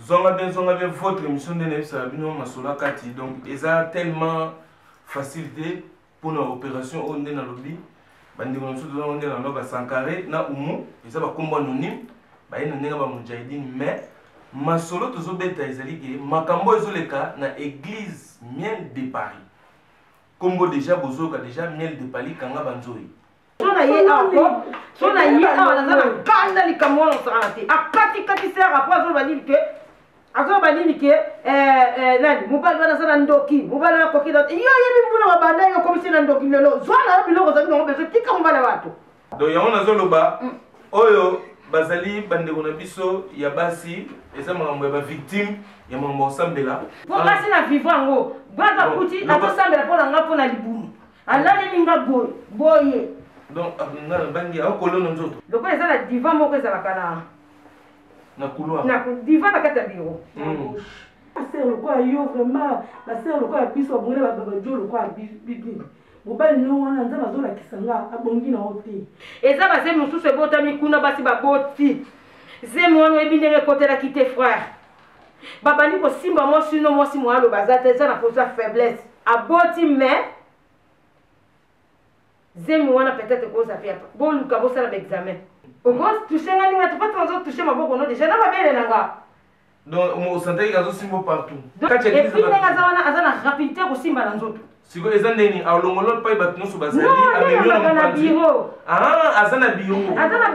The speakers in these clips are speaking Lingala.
Zonga bien, votre émission de Nef Sarabino Masola Kati. Donc, ils ont tellement facilité pour nos opérations on est dans le lobby. Bandi on est dans le Sankaré, na umu, ils ont combat anonyme, bah ils n'ont pas mujahidine, mais Masolo tous beta ezali que makambo ezoleka na église miel de Paris. Combo déjà bozoka déjà miel de Paris kanga banzoi. Sona ye ako, sona ye awa na kanda likamwa na santé. Akati kati sera après azo banini ke nani mobali wana sana ndoki mobali wana koki dot yo yebi mbula mabanda yo komisi na ndoki lelo zwana biloko za bino bezo tika mobali watu donc yango nazoloba oyo bazali bandeko na biso ya basi eza makambo ya ba victime ya makambo osambela po basi na vivant ngo bwana kuti atosambela pona nga pona libumu alali ninga boye donc ngana bangi akolono nzoto loko eza la divan moko eza la kana na couloir na divan na kata biro la sœur le quoi yo vraiment la sœur le quoi biso bongela ba jo le quoi bibi mobali no wana nza bazola kisanga abongi na hote eza base mususu ebota mikuna basi baboti zemi wana ebindenge kotela kite frère babandi ko simba mosi no mosi mwalo bazata eza na posa faiblesse aboti mais zemi wana peut-être cause a fait bon luka bo sala examen au moins toucher ngani ngata pas trop toucher maboko no déjà na babele nanga donc on sentait que simbo partout et puis nga zawana azana rapidité ko simba na nzoto siko eza ndeni alongolo pa bato nyonso bazali amemio na biro azana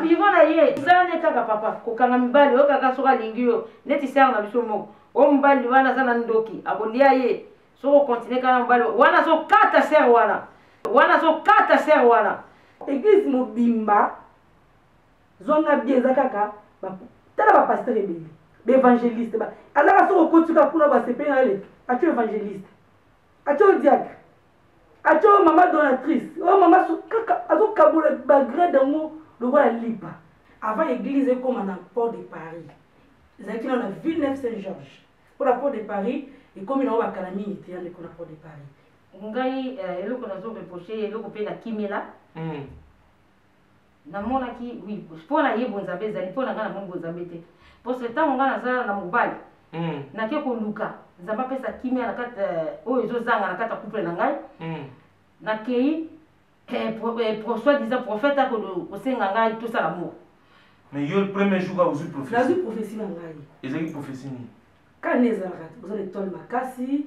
biro na ye zane kaka papa kokanga mibali o kaka soka lingi yo neti sera na biso moko o mbali wana azana ndoki abolia ye soko continue kana mbali wana so kata ser wana église mobimba zonga bieza kaka tala ba pasteur ebele ba évangéliste ba alaka soko kotuka kuna ba sepena le acho évangéliste acho diacre acho mama donatrice oh mama kaka azo kabula ba grade ngo le voilà lipa avant église comme na port de Paris ezaki na Villeneuve Saint-Georges pour la port de Paris et comme na ba kalami était na port de Paris ngai eloko nazo reprocher eloko pe na kimela namona ki oui pona ye bonzambe ezali pona ngana mo bonzambe te pour ce temps ngana za na mobali na ke ko luka nzamba pesa kimela na kata oyo ezozanga na kata couple na ngai na kei pour soi-disant prophète ko senga ngai tout ça l'amour mais yo le premier jour ka uzu prophétie na ngai ezaki prophétie ni kaneza rat vous allez tol makasi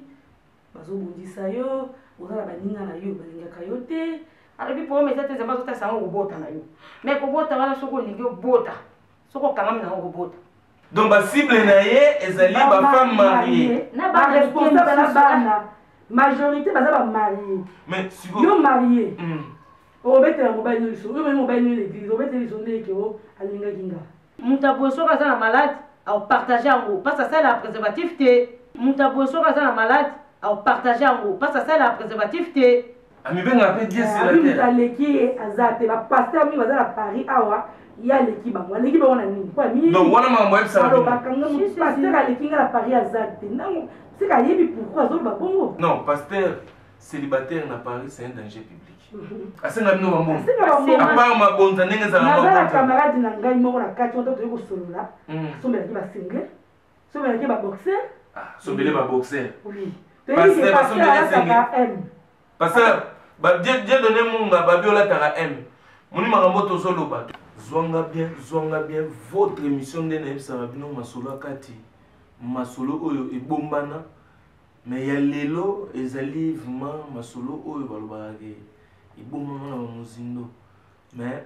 bazobundisa yo ozala baninga na yo balingaka yo te alobi po mesa te zamba zota sango kobota na yo mais kobota wana soko olingi obota soko okangami nango kobota donc basible na ye ezali bafemme mariée na baresponsable na bana majorité baza bamarie mais yo marié obetela mobali no liso oyo mobali no l'église obetela liso ndeke o alingaki nga mutu aboye soki aza na malade aopartage yango mpasi asala préservatif te mutu aboye soki aza na malade aopartage yango mpasi asala préservatif te amibenga mpe die mutu aleki aza te bapaster mingi baza na Paris awa ye aleki bango na nini donc wana makambo alobakanga paster aleki nga na Paris aza te ntango sika ayebi pourquoi azoloba bongo non pasteur célibataire na Paris c'est un danger public asenga bino bambongo apart mabonza ndenge ezala naza na camarade na ngai moko na kati oto toyei kosolola asombelaki basingle asombelaki baboxer sombele baboxer pasteur Dieu donné munga babi olataka M moni makambo tozoloba zwanga bien votre émission nde nayebisaka bino masolo akati masolo oyo ebombana mais ya lelo ezali vraiment masolo oyo balobaka ke ebombana na bamozindo mais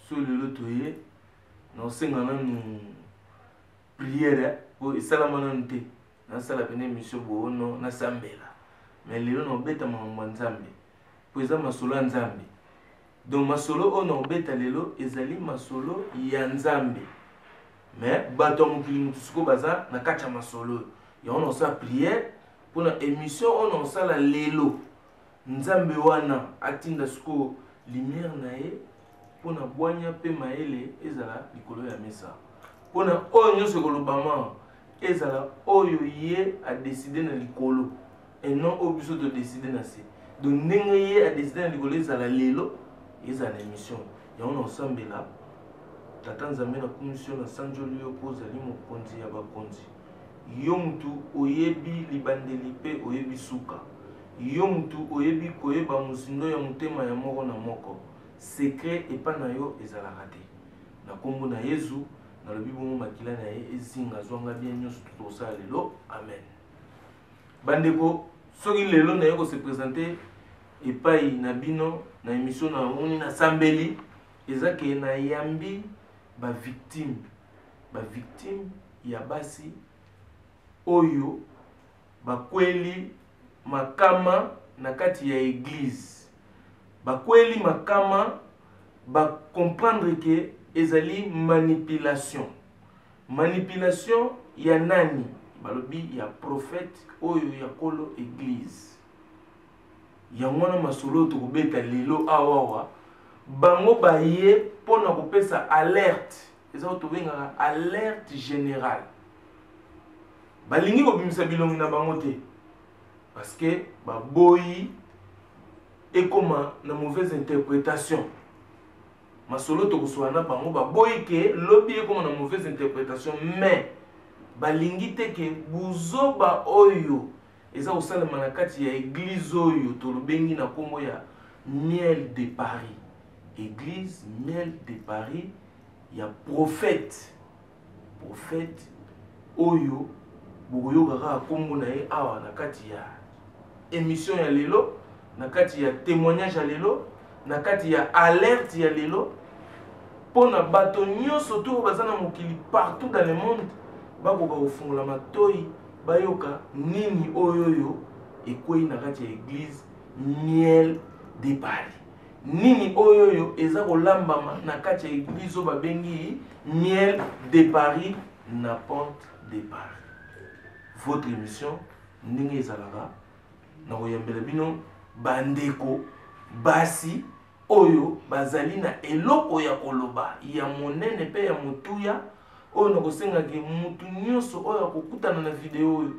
so lelo toye naosenga nanu priere oyo esalama nanu te nasala pene émission boono nasambela mais lelo naobeta makambo ya nzambe po eza masolo ya nzambe donc masolo oyo naobeta lelo ezali masolo ya nzambe mais bato ya mokili motu sikoyo baza na kati ya masolo oyo yango naosala priere mpona émission oyo naosala lelo nzambe wana atinda sikoyo lumière na ye mpona bwanya mpe mayele ezala likolo ya mesa mpona oyo nyonso ekolobama ezala oyo ye adeside na likolo et non oyo biso todeside na se donc ndenge ye adeside na likolo ezala lelo ezala na émission yango naosambela tata nzambe na komisio na sanjoli yo mpo ozali mokonzi ya bakonzi yo mutu oyebi libandeli pe oyebi suka, yo mutu oyebi koyeba musindo ya mutema ya moko na moko, secret epa na yo ezalaka te. Na kombo na Yesu na lobi bongo makila na ye ezinga zwanga bien nyonso tosala lelo. Amen. Bandeko, soki lelo na yo ko se présenter epai na bino na émission na moni na sambeli ezake na yambi ba victime ya basi oyo bakweli makama na kati ya église, bakweli makama ba comprendre que ezali manipulation ya nani balobi ya prophète oyo ya kolo église ya mwana masolo to kobeta lelo awawa bango baye pona kopesa alerte ezao to benga alerte générale balingi kobimisa bilongi na bango te parce que baboyi ekoma na mauvaise interprétation masolo to kuswana bango baboyi ke lobi ekoma na mauvaise interprétation mais balingi te ke buzoba oyo eza osalema na kati ya église oyo tolobengi na kombo ya Miel de Paris, église Miel de Paris ya prophète oyo bokoyokaka kombo na ye awa na kati ya émission ya lelo, na kati ya témoignage ya lelo, na kati ya alerte ya lelo pona bato nyonso to baza na mokili partout dans le monde bakoka kofungola matoi bayoka nini oyoyo ekwei na kati ya église Miel de Paris, nini oyoyo eza kolambama na kati ya église oyo babengi Miel de Paris na Pente de Paris. Votre émission ndenge ezalaka na koyambela bino bandeko basi oyo bazali na eloko ya koloba ya monene pe ya mutuya oyo nakosengaki mutu nyonso oyo akokutana na video oyo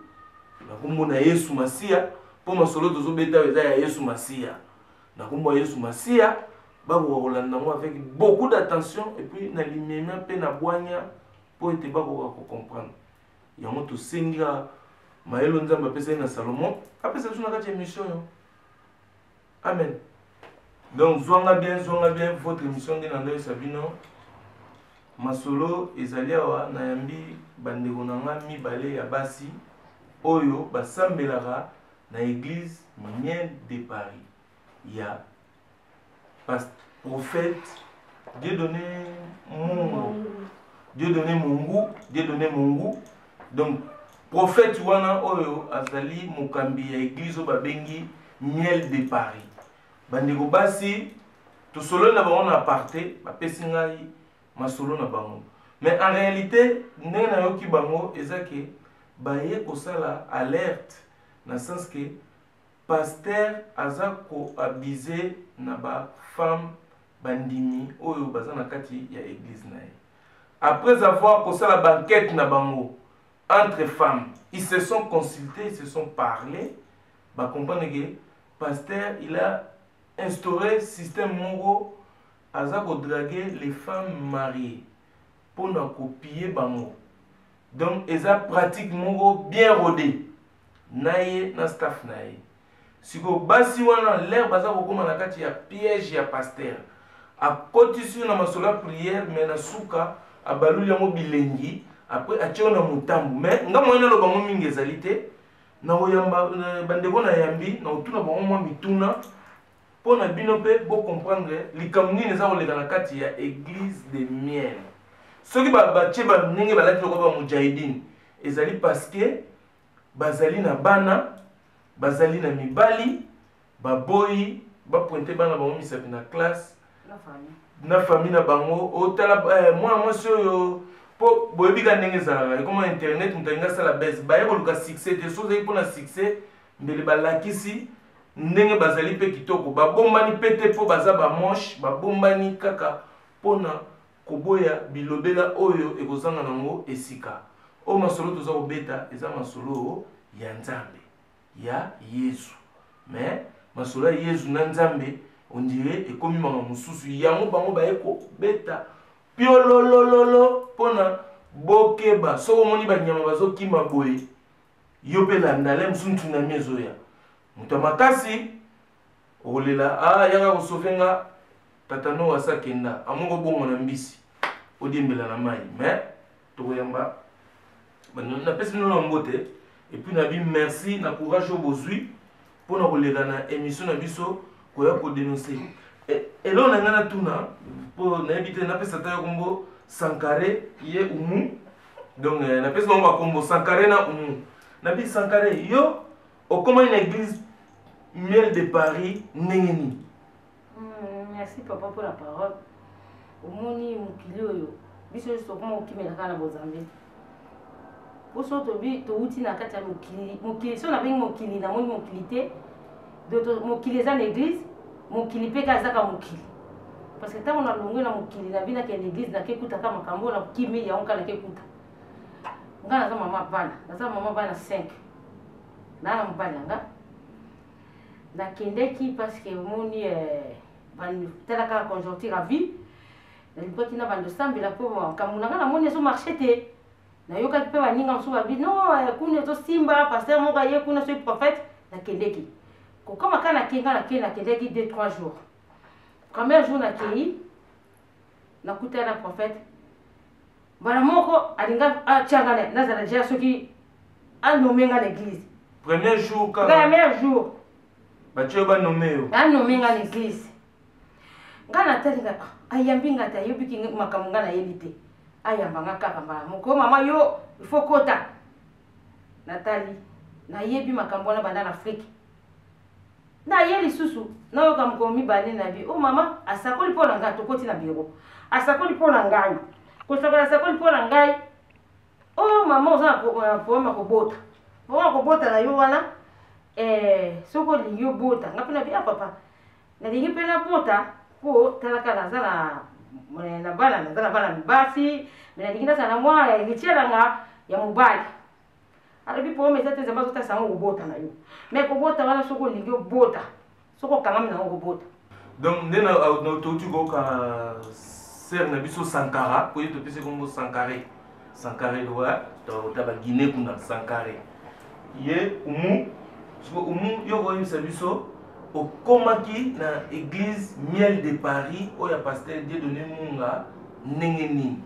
na kombo na Yesu Masia po masolo tozobeta eza ya Yesu Masia na kombo ya Yesu Masia bakoka kolanda ngo avec beaucoup d'attention et puis na limemia pe na bwanya po ete bakoka comprendre yango tosenga mayelo nzambe apesa na Salomon apesa biso na kati ya émission yo. Amen. Donc zwanga bien votre émission de Nando Sabino masolo ezali awa na yambi bandeko nanga mibale ya basi oyo basambelaka na église Miel de Paris ya prophète Dieudonné Mungu. Donc prophète wana oyo azali mokambi ya église oyo babengi Miel de Paris. Bandeko basi tosolo na bango na aparté bapesi ngai masolo na bango, mais en réalité ndenge na yoki bango ezake baye kosala alerte na sens que pasteur aza ko abiser na ba femme bandimi oyo baza na kati ya église na ye. Après avoir kosala banquette na bango entre femmes, ils se sont consultés, ils se sont parlé, ba comprendre que pasteur il a instauré système moko aza ko draguer les femmes mariées pour na copier bango. Donc eza pratique moko bien rodé naye na staff naye. Siko basi wana l'air baza ko koma na kati ya piège ya pasteur. A kotisi na masola prière mais na suka abaluli yango bilengi après atio na mutambu mais ngamo ina lo bango mingi ezalité na oyamba bandeko na yambi na otuna bango mwa mituna pour na bino pe bo comprendre likambo nini eza koleka na kati ya église de Miel. Soki batie baningi balati loko ba mujahidine ezali parce que bazali na bana bazali na mibali baboyi bapointe bana bango misapi na classe na famille na bango otala moi oyo po boyebika ndenge ezalaka ekoma internet mutalinga sala base baye koluka succès te soki ezali mpona succès mbele balakisi ndenge bazali pe kitoko babombani pete po baza bamoche babombani kaka mpona koboya bilobela oyo ekozanga nango esika oyo masolo toza kobeta eza masolo ya nzambe ya Yesu mais masolo ya Yesu na nzambe on dirait ekomi mama mosusu yango bango baye kobeta piololololo mpona bokeba soko moni banyama bazokima boye yo mpe landala mosu ntunami ezoya moto makasi okolela yaka kosauve nga tata no asa kenda amongo bongo na mbisi odiembela na mai mais tokoyamba napesi bino na mbote epuis nabi merci na courage oyo bozwi mpona koleka na émission na biso koya kodénonce eloko na ngai natuna mpo nayebi te napesa ta yo kombo Sankare ye umu donc napesi bango bakombo Sankare na umu nabi Sankare yo okomani na église Miel de Paris ndenge nini? Merci papa pour la parole. Omoni mokili oyo biso sokoma okimelaka na bozambe boso touti na kati ya mokili so nabengi mokili namoni mokili te mokili eza na église mokili mpe ka ezaka mokili parce que ntango nalongwe na mokili nabinaka na église nakekutaka makambo na kimi yango nka nakekuta nga naza mama bana 5 na mobali yanga nakendeki parce que omoni talaka conjoncture à vie nalipaki na bando sambela mpo makambo na nga namoni ezomarche te nayokaki mpe baninga mosusu babi non kuna ezosimba paster moko aye kuna soki prophète nakendeki kokoma ka nakendeki 2-3 jours premier jour nakei nakutana na prophète bana moko alinga atianga nazala deja soki anomenga na église premier jour batie banome yo anomenga na église nga natalinga ayambi nga te ayebiki makambo nga nayebi te ayambanga kaka mbala moko mama yo ifo kota natali nayebi makambo wana banda na Afrique naye lisusu nayoka moko mibale na bi mama asakoli mpo na ngai tokoti na biro asakoli mpo na ngai kosakola asakoli mpo na ngai mama oza na poema kobota na yo wana soki olingi obota nga mpe na bi papa nalingi mpe nabota po talaka naza na bana mibasi me nalingi naza na mwa héritier nanga ya mobali alobi poema eza te nzambe azotasa yango kobota na yo me kobota wana soki olingi obota soki okangami nango kobota donc nde touti koyoka sere na biso Sankara po ye topesi kombo Sankare loa ta baguine kuna Sankare ye umu yo koyebisa biso okomaki na église Miel de Paris oyo ya pasteur Dieudonné Munga ndenge nini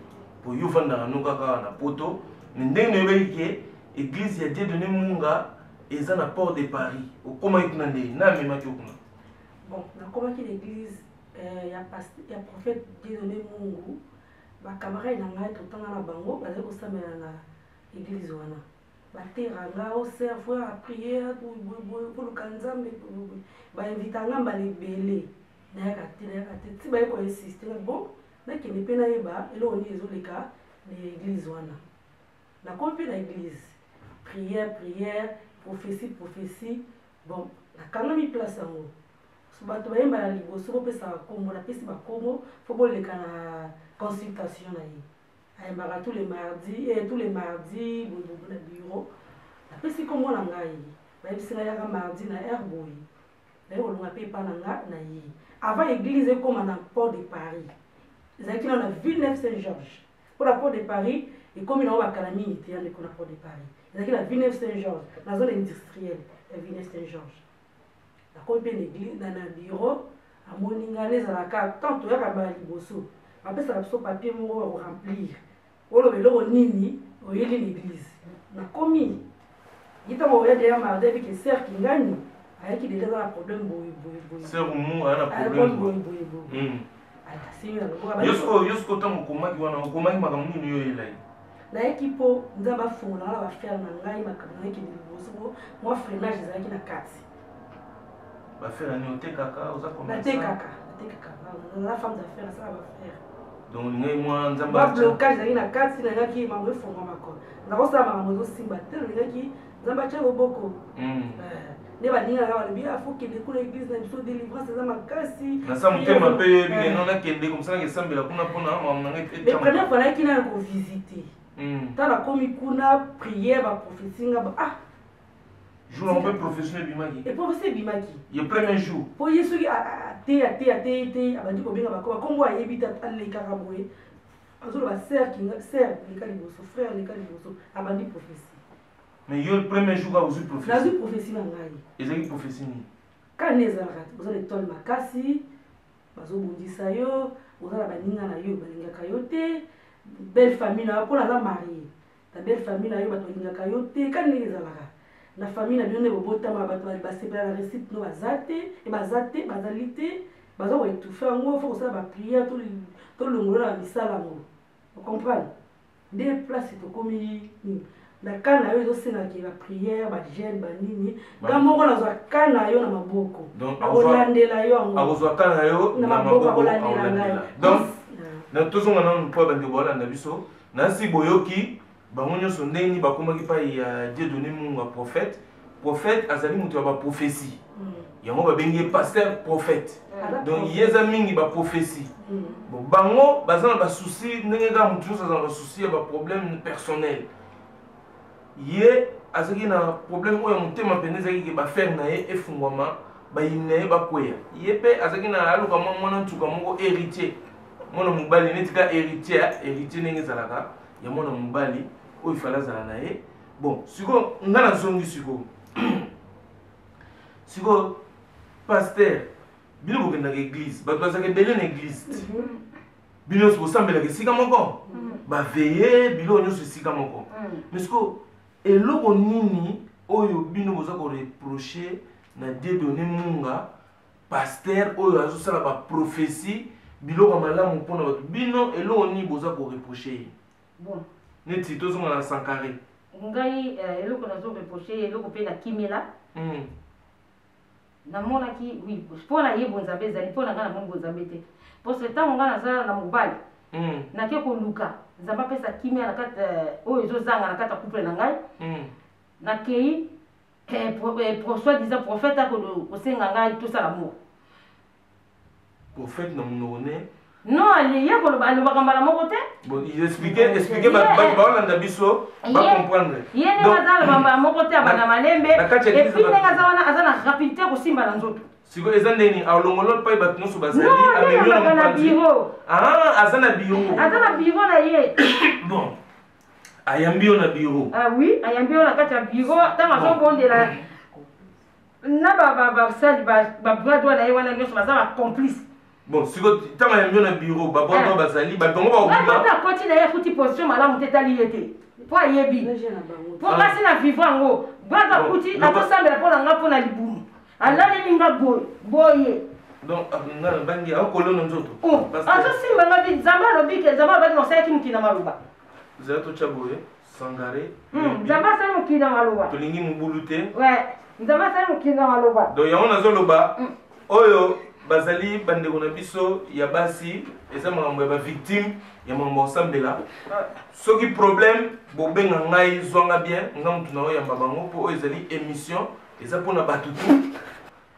po yo vandaka no kaka na poto me ndenge noyebaki ke église ya Dieudonné Munga eza na port de Paris okomaki kuna ndenge na amemaki okuna bon nakomaki na église ya prophète Dieudonné Mungu bacamarade na ngai totanga na bango bazali kosambela na église wana bateranga oserve a prière koluka nzambe bainvitanga mbala ebele nayaka te ti baye koinsiste bon nakende mpe nayeba eloko nini ezoleka na église wana nakomi mpe na église prière prophétie bon nakangami place yango so bato bayembala liboso bopesaka kombo napesi bakombo fo boleka na consultation na ye ayembaka tous les mardis bobobo na bureau napesi kombo na ngai bayebisi ngai yaka mardi na aire boye naye kolonga mpe epa na nga na ye avant église ekoma na port de Paris ezalaki na Villeneuve Saint-Georges mpo na port de Paris ekomi nango bakala mingi te yandeko na port de Paris ezalaki na Villeneuve Saint-Georges na zone industrielle ya Villeneuve Saint-Georges nakomi mpe na bureau amoni ngai nezalaka tant toyaka bala liboso bapesaka biso papier moko ya koremplir oloba eloko nini oyeli na église nakomi yitango oya deya mardi avec ser kingani ayaki deja aza na problème yosko ntango okomaki wana okomaki makambo nini yo oyelai nayeki mpo nzambe afungola na bafere na ngai makambo nayekende liboso mwa freinage ezalaki na kati bafere ani otekaka oza natekaka na femme d'affaire asala bafere donc ngai mwa nzambe blocage ezalaki na kati nayaki makambo efungwa makolo nakosala makambo ezosimba te nalingaki nzambe atya loboko nde baningaka balobi afokende kuna église na biso délivrance eza makasi nasa motema mpe bingeno nakende komsanaka esambela kuna mpona makambo na ngai mais première fois nayaki nana kovisite ntan nakomi kuna prière baprofesinga jour yango mpe professionnel ebimaki eprofesi ebimaki ye premier jour mpo ye soki ateye abandi kobenga bakombo ayebi te alekaka boye azoloba sœur leka liboso frère leka liboso abandi prophétie. Mais yo le premier jour vous prophétie. Nazwi prophétie na ngai. Ezali prophétie ni. Kana ezalaka oza na étoile makasi bazobundisa yo oza na baninga na yo balingaka yo te belle famille na yo mpona aza marie ta belle famille na yo bato balingaka yo te kana ezalaka na famille na bino nde bobotama bato basepela na récite no baza te bazali te baza koetufe yango fo kosala bapriere tolongola na misala yango ocomprendre nde place tokomi na ka na yo ezosengaki bapriere bagene banini nga moko nazwa ka na yo na maboko akolandela yo yango akozwa ka na yo na maboko akolandela ngai donc na tozonga nanu mpo bandeko baolanda biso nasi boyoki bango nyonso ndenge bakomaki epai ya Dieudonné Munga prophète azali moto ya baprophétie yango babengi pasteur prophète donc ye eza mingi baprophétie bango baza na basusi ndenge kaka motu nyonso aza na basusi ya baproblème personnel ye azalaki na problème oyo motema mpene ezalaki bafere na ye efungwama bayini na ye bakweya ye mpe azalaki na aluka mwana ntuka moko héritier mwana mobali neti ka héritier ndenge ezalaka ya mwana mobali oyo ifala azala na ye bon sikoyo nga nazongi sikoyo paster bino bokendaka église bato bazalaka ebele na église bino nyonso bosambelaka esika moko baveye biloko nyonso esika moko mais sikoyo eloko nini oyo bino boza koreproche na Dieudonné Munga paster oyo azosala baprophétie biloko malamu mpona bato bino eloko nini boza koreproche ye neti tozonga na Sankare ngai eloko nazoreproche eloko mpe na kimela namonaki oui mpona ye bonzambe ezali mpona ngai namoni bonzambe te parce ntango ngai nazala na mobali nake koluka nzambe apesa kimia na kati oyo ezozanga na kati ya couple na ngai nakei soit disant prophète akosenga ngai tosala mo prophète na monoko ne non alobaka mbala moko te explique bato baolanda biso bacomprendre ye ndenge aza aloba mbala moko te abanda malembe epuis ndenge aza wana aza na rapidité kosimba na nzoto sikoyo eza ndeni alongolo mpai bato nyonso bazali ameliona na biro aza na biro na ye bon ayambi yo na biro oui ayambi yo na kati ya biro ntango azobondela na basali babrad wana ye wana nyonso baza bacomplice bon sikoyo ntango ayambi yo na biro babwado bazali batongo baokima akoti na ye afuti position malamu te tali ye te mpo ayebi mpo kasi na vivre yango brad akuti atosambela mpo na nga mpo na libumu alaleli nga boye donc nga na bangi akolona nzoto azosimba nga bi nzambe alobi ke nzambe abaki nasalaki mokili na maloba zala totya boye Sangare nzambe asali mokili na maloba tolingi mobulu te nzambe asali mokili na maloba donc yango nazoloba oyo bazali bandeko na biso ya basi eza makambo ya bavictime ya makambo osambela soki problème bobenga ngai zwanga bien nga mutu na oyo yamba bango mpo oyo ezali émission eza mpona bato tu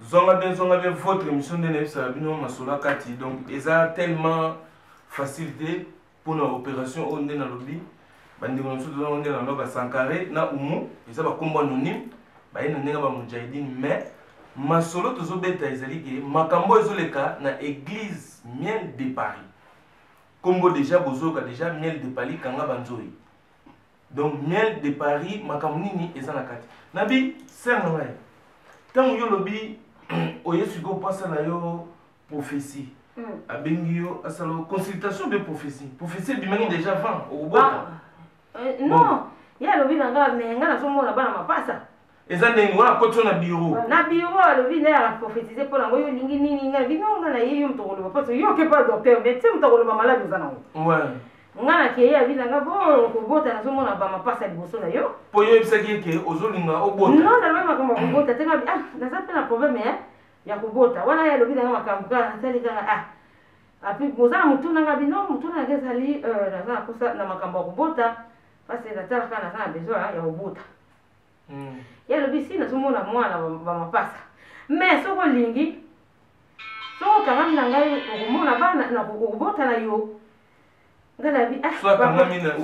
zwanga bien votre émission nde nayebisaka bino masolo akati donc eza tellement facilité mpona opération oyo nde nalobi bandeko na biso tozango nde naloba Sankare na umu eza bakombo anonyme baye na ndenge bamujahidine mais masolo tozobeta ezali ke makambo ezoleka na église miel de Paris kombo déjà bozoyoka déjà miel de Paris kanga banzoi donc miel de Paris makambo nini eza na kati nabi ser na ngai ntango yo lobi oye sikoyo mpo asala yo prophétie abengi yo asala consultation de prophétie ebimaki déjà avant okobota non ye alobi na nga me nga nazomona bana mapasa eza ndenge wana koti na biro alobi nde akaprophétise mpo nango yo olingi nini nga binonga na ye yo moto akoloba parce yo ke pa docteur mais ti moto akoloba maladi oza nango nga nakeye abi na nga bo kobota nazomona bamapasa liboso na yo mpo yo oyebisaki eke ozolinga obota non nalobi makambo ya kobota te ngabi naza mpe na problème ya kobota wana ye alobi nanga makambo kaka nasali kaka apui boza na motu nanga bi non motu nanga ezali naza na kosa na makambo ya kobota parce natalaka naza na besoin ya kobota ye alobi si nazomona mwana bamapasa mais soko olingi soko okangami na ngai okomona bana na kokobota na yo ngai nabi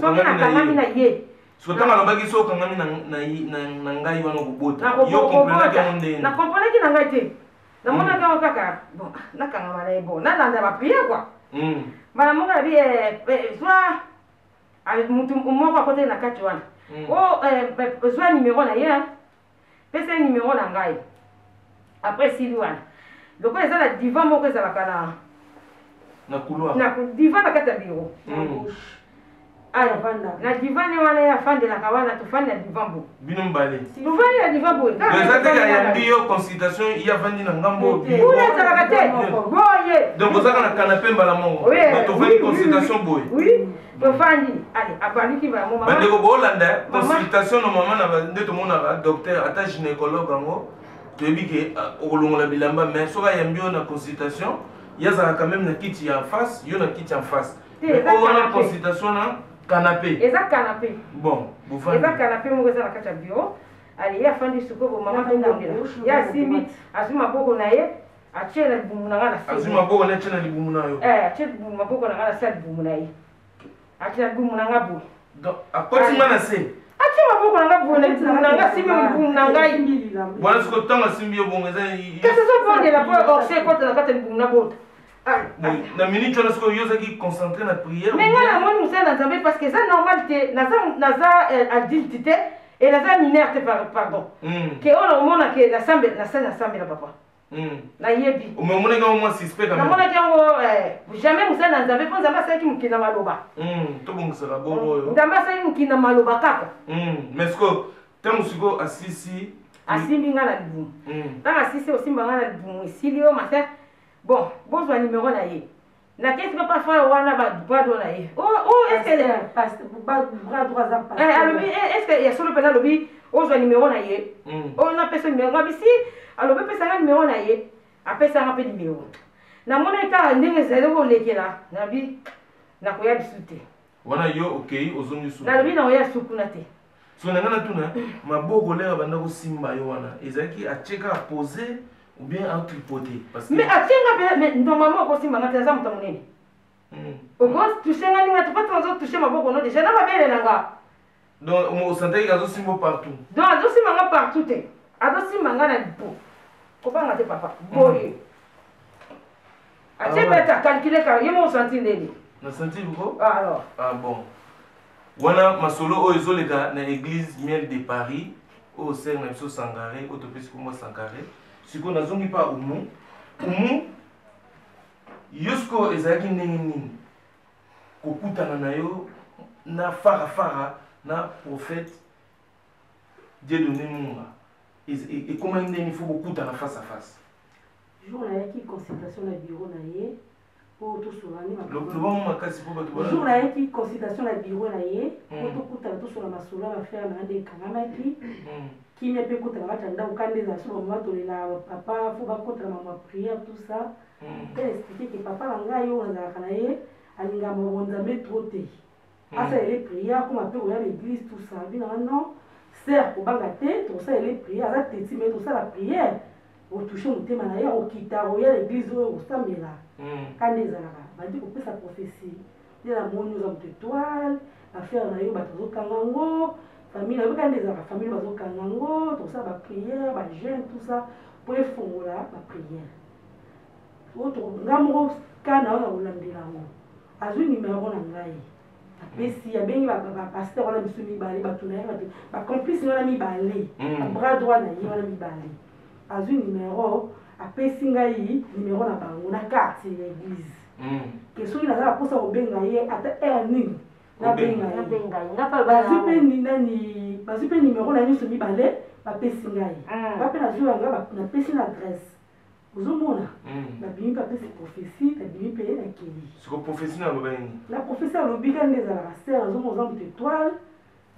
soki nakangami na ye sotanga alobaki so okangami na ngai wana okobota yo komprenaki yango ndeni nakomprenaki na ngai te namonaki yango kaka bon nakangama na ye bon nalanda bapriere kua bana moka bi soit avec mutu moko à côté na kati wana o soit numéro na ye pesa numéro na ngai après sili wana donc eza na divan moko ezalaka na couloir na divan na kati ya bureau aya na divan wana ya fandelaka wana tofandi na divan bo bino mbale tofandi na divan bo eza te ka yambi yo consultation iya fandi na ngambo kuna ezalaka te boye donc ozaka na canapé mbala mongo tofandi consultation boye oui tofandi allez abaluki bala mo mama bandeko boolanda consultation normalement na nde tomonaka docteur ata gynécologue yango toyebi ke okolongola bilamba mais soki ayambi yo na consultation yazala quand même na kiti ya face yo na kiti en face mais owana consultation na canapé eza canapé bon eza canapé moko eza na kati ya bureau allez ye afandi sikoyo mama tondela ye asimbi azwi maboko na ye atie na libumu na nga na azwi maboko na tie na libumu na yo atie maboko na nga na se ya libumu na ye atie na libumu na nga boye donc akotinga na se atie maboko na nga boye na libumu na nga simbi libumu na ngai wana siko ntango asimbi yo bongo eza kasi ozobondela po orse ekota na kati ya libumu na bota na minute wana sikoyo yo ozaki concentré na prière mais ngai namoni mosala na nzambe parce que eza normal te naza adulte te et naza mineur te pardon ke oyo nakomona ke nasambela papa nayebi omonaki yango mwa suspect namonaki yango jamais mosala na nzambe mpo nzambe asalaki mokili na maloba tobongisaka boro oyo nzambe asalaki mokili na maloba kaka mais sikoyo ntango sikoyo asisi asimbi ngai na libumu ntango asisi osimba ngai na libumu esili yo matin bon bozwa numéro na ye nakesi mpe parfois wana badro na ye alobi estce ya solo mpena alobi ozwa numéro na ye oyo napesa numéro nga bisi alobi apesanga numéro na ye apesanga mpe numéro namoni kaka ndenge ezali kolekela nabi nakoya bisu te wana yo okei ozongi suku nalobi nakoya sukuna te so na nga na tuna maboko leka banda kosimba yo wana ezalaki atieka apose ou bien atripoter parce que mais atienga mpe normalement okosimbanga te aza moto monene okotouche nga ninga topata azotouche maboko no déjà na babelelanga donc osantaki azosimba partout donc azosimbanga partout te azosimbanga na lipo kobanga te papa boye atie mpe acalcule kaka ye mo osanti ndeni nasanti ko alors bon wana masolo oyo ezoleka na église miel de Paris oyo ser na biso Sangaré oyo topesi komwa Sangaré sikoyo nazongi mpa umu yo sikoyo ezalaki ndenge nini kokutana na yo na farafara na prophète Dieudonné Munga ekomaki ndenge fo kokutana face à face jour nayaki consultation na bureau na ye po tosolani lobamo makasi po bato jour nayaki consultation na bureau na ye po tokutana tosola masolo ya bafere na nga nde ekangamaki kimia mpe ekotana kati ya ndako kandi ezala so bamama tolela papa fo bakotana mama prière tout ça mpe explike ke papa na ngai oyo nazalaka na ye alingaka mabonzambe tro te asalele prière akoma mpe koya l'église tout ça binanga non ser kobanga te tokosalele prière aza teti me tosala prière otouche motema na ye okita koya l'église oyo kosambela kandi ezalaka bandi kopesa prophétie nde namoni oza moto étoile affaire na yo bato ozokanga yango famille na yo kandi ezalaka famille bazokanga yango tosala baprière bajeune tout ça po efongola baprière nga moko kana oyo na kolandela yango azwi numero na ngai apesi abengi bapaster wana biso mibale bato na ye bacomplice wana mibale bras droit na ye wana mibale azwi numero apesi ngai numero na bango na carte ya église ke soki nazala mposa kobenga ye ata aire nini nabenga ye bazwi mpe numero na nyonso mibale bapesi ngai bape nazwi yanga napesi na adresse ozomona babimi mpe apesi prophétie babimi mpe ye nakeli siko prophétie na aloba nini na prophétie alobi kani nde ezalaka ser azomona oza moto étoile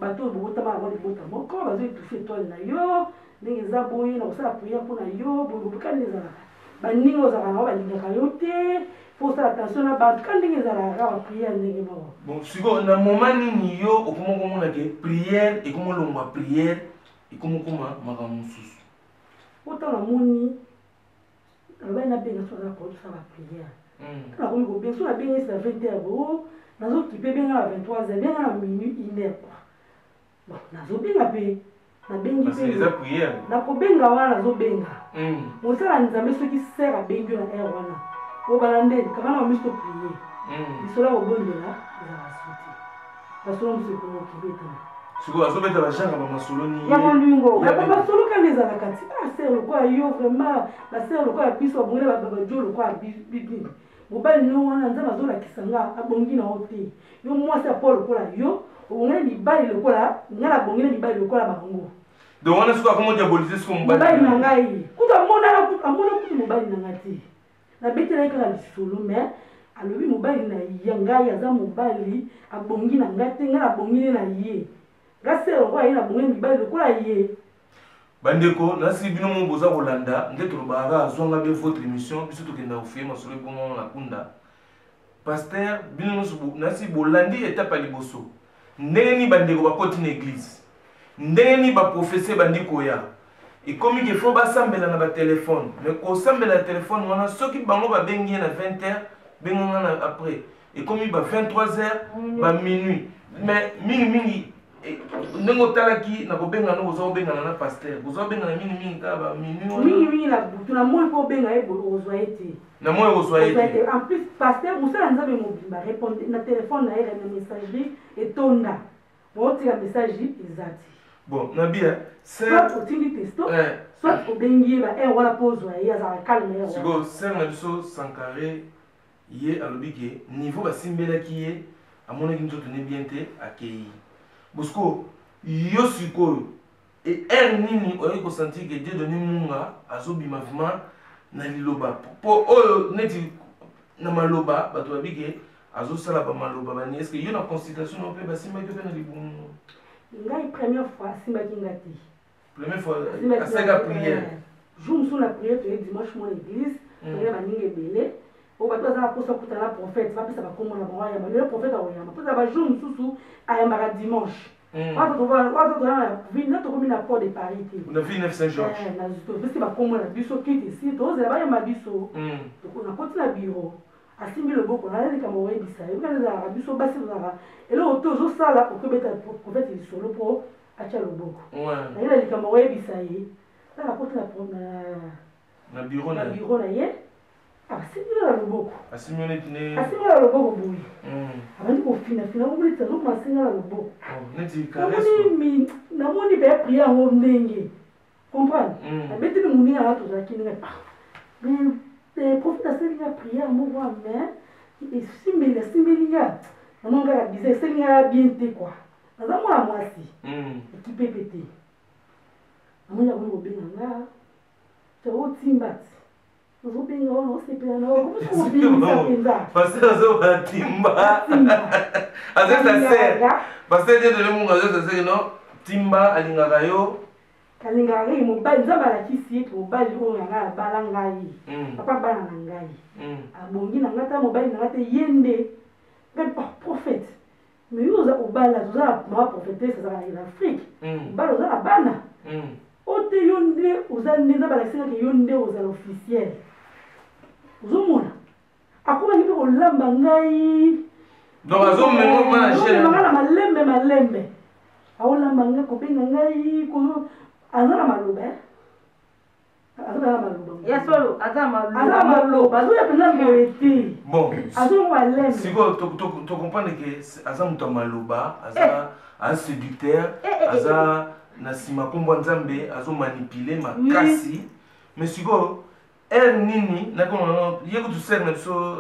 bato oyo bobotama yango libota moko bazoetouche étoile na yo ndenge eza boye na kosala prière mpo na yo boye kani nde ezalaka baninga ozalaka nango balingaka yo te fo osala attention na bato kani ndenge ezalaka kaka baprière ndenge moko bon siko na moment nini yo okoma komona ke prière ekomolongwa prière ekomokoma makambo mosusu ota namoni alobaki nabenga so aza koo tosala baprière nakomi kobenga so nabengisi na 20h nazokipe benga na 23h benga na minute 1h bon nazobenga mpe nabengi mpe nakobenga wana nazobenga mosala nzambe soki ser abengi yo na aire wana obala ndeni kaka na bamiso prier lisolo kobondela ezala suti basolo mosusu ekokobetana sikoyo azobeta bajanga bamasoloni ya molingo bamasolo kandi ezalaka ti ser lokola yo vraiment baser lokola biso babongele babajo lokola bibini mobali no wana nzambe azolakisa nga abongi na yo te yo mwasi apo lokola yo obongele mibali lokola nga nabongele mibali lokola bango donc wana sikoyo akomo diabolise siko mobali na ngai kutu amona kutu mobali na nga te nabetelaki kaka lisolo mais alobi mobali na ye ngai aza mobali abongi na ngai te nga nabongile na ye gasero lokola ye nabongile mibali lokola ye bandeko nasi bino mo boza kolanda nde tolobaka azwanga be votre émission biso tokenda ofie masolo ebongo na kunda paster bino nyonso nasi bolandi etape ya liboso ndenge nini bandeko bakoti na église ndenge nini baprofese bandi koya ekomi ke fo basambela na batelefone mais kosambela ya telefone wana soki bango babengi ye na 20h benganga na après ekomi ba 23h ba minuit mais mingi ndenge otalaki na kobengana oza obengana na paster oza obengana mingi kaka ba minuit mingi na butu na moi mpo obenga ye ozwa ye te na moi ozwa ye te en plus paster mosala nzambe mobimba répondre na telefone na ye na messagerie etonda otika message eza te bon na bien soit otindi testo soit obengi ye ba wana mpo ozwa ye azala calme ye sikoyo ser na biso Sankare ye alobi ke niveau basimbelaki ye amonaki nzoto ne bien te akei bosko yo sikoyo nini oyoki kosentir ke Dieu doni munga azobima vraiment na liloba po oyo neti na maloba bato babi ke azosala bamaloba bani est ce que yo na consultation no mpe basimbaki mpe na libumu ngai première fois asimbaki nga te première fois asaka prière jour mosusu na prière toye dimanche mo na église toye baninga ebele oyo bato baza na posa okutana na prophète bapesa bakombo na bango ayamba lelo prophète akoyamba mpoza bajour mosusu ayambaka dimanche wana tokomi na port de Paris te na ville 9 Saint-Georges topesi bakombo na biso kite si tozela bayamba biso nakoti na biro asimbi loboko nalelekama oyebisa yokana ezalaka biso basi tozalaka eloko te ozosala okobeta prophète lisolo mpo atya loboko nayela likama oyebisa ye tala koti na biro na ye asimila na loboko asimila loboko boye abandi kofinafina okolita azokoma asinga na loboko namoni mpe aprie yango ndenge comprendre abeteli moninga nga tozalaki ndenge profite aselinga priere moko wa mais esimbeli nga nanongaka biza eselingaka bien te kua naza mwana mwasi ekipepe te namoni yakomi kobenga nga otimba ti ozobenga wana osepela na okomisa mpenza paster azobatimba azota ser paster Dieu doni munga azota ser no timba alingaka yo alingaka ngai mobali nzambe alakisi ete mobali oyo yanga abala ngai papa bana na ngai abongi na ngai ta mobali na ngai te ye nde ngai prophète mais yo oza obala toza na mama prophétesse azaka na afrique obala oza na bana ote yo nde oza nde nzambe alakisingaka yo nde ozala officiel ozomona akomaki mpe kolamba ngai donc azomemanga na malembe aolamba ngai kobenga ngai aza na maloba ya solo aza maloba azoya mpenza boye te bon azongo malembe sikoyo tocomprendre ke aza moto ya maloba aza séducteur aza na nsima nkombo ya nzambe azomanipule makasi mais sikoyo nini nakomo ye kutu ser na biso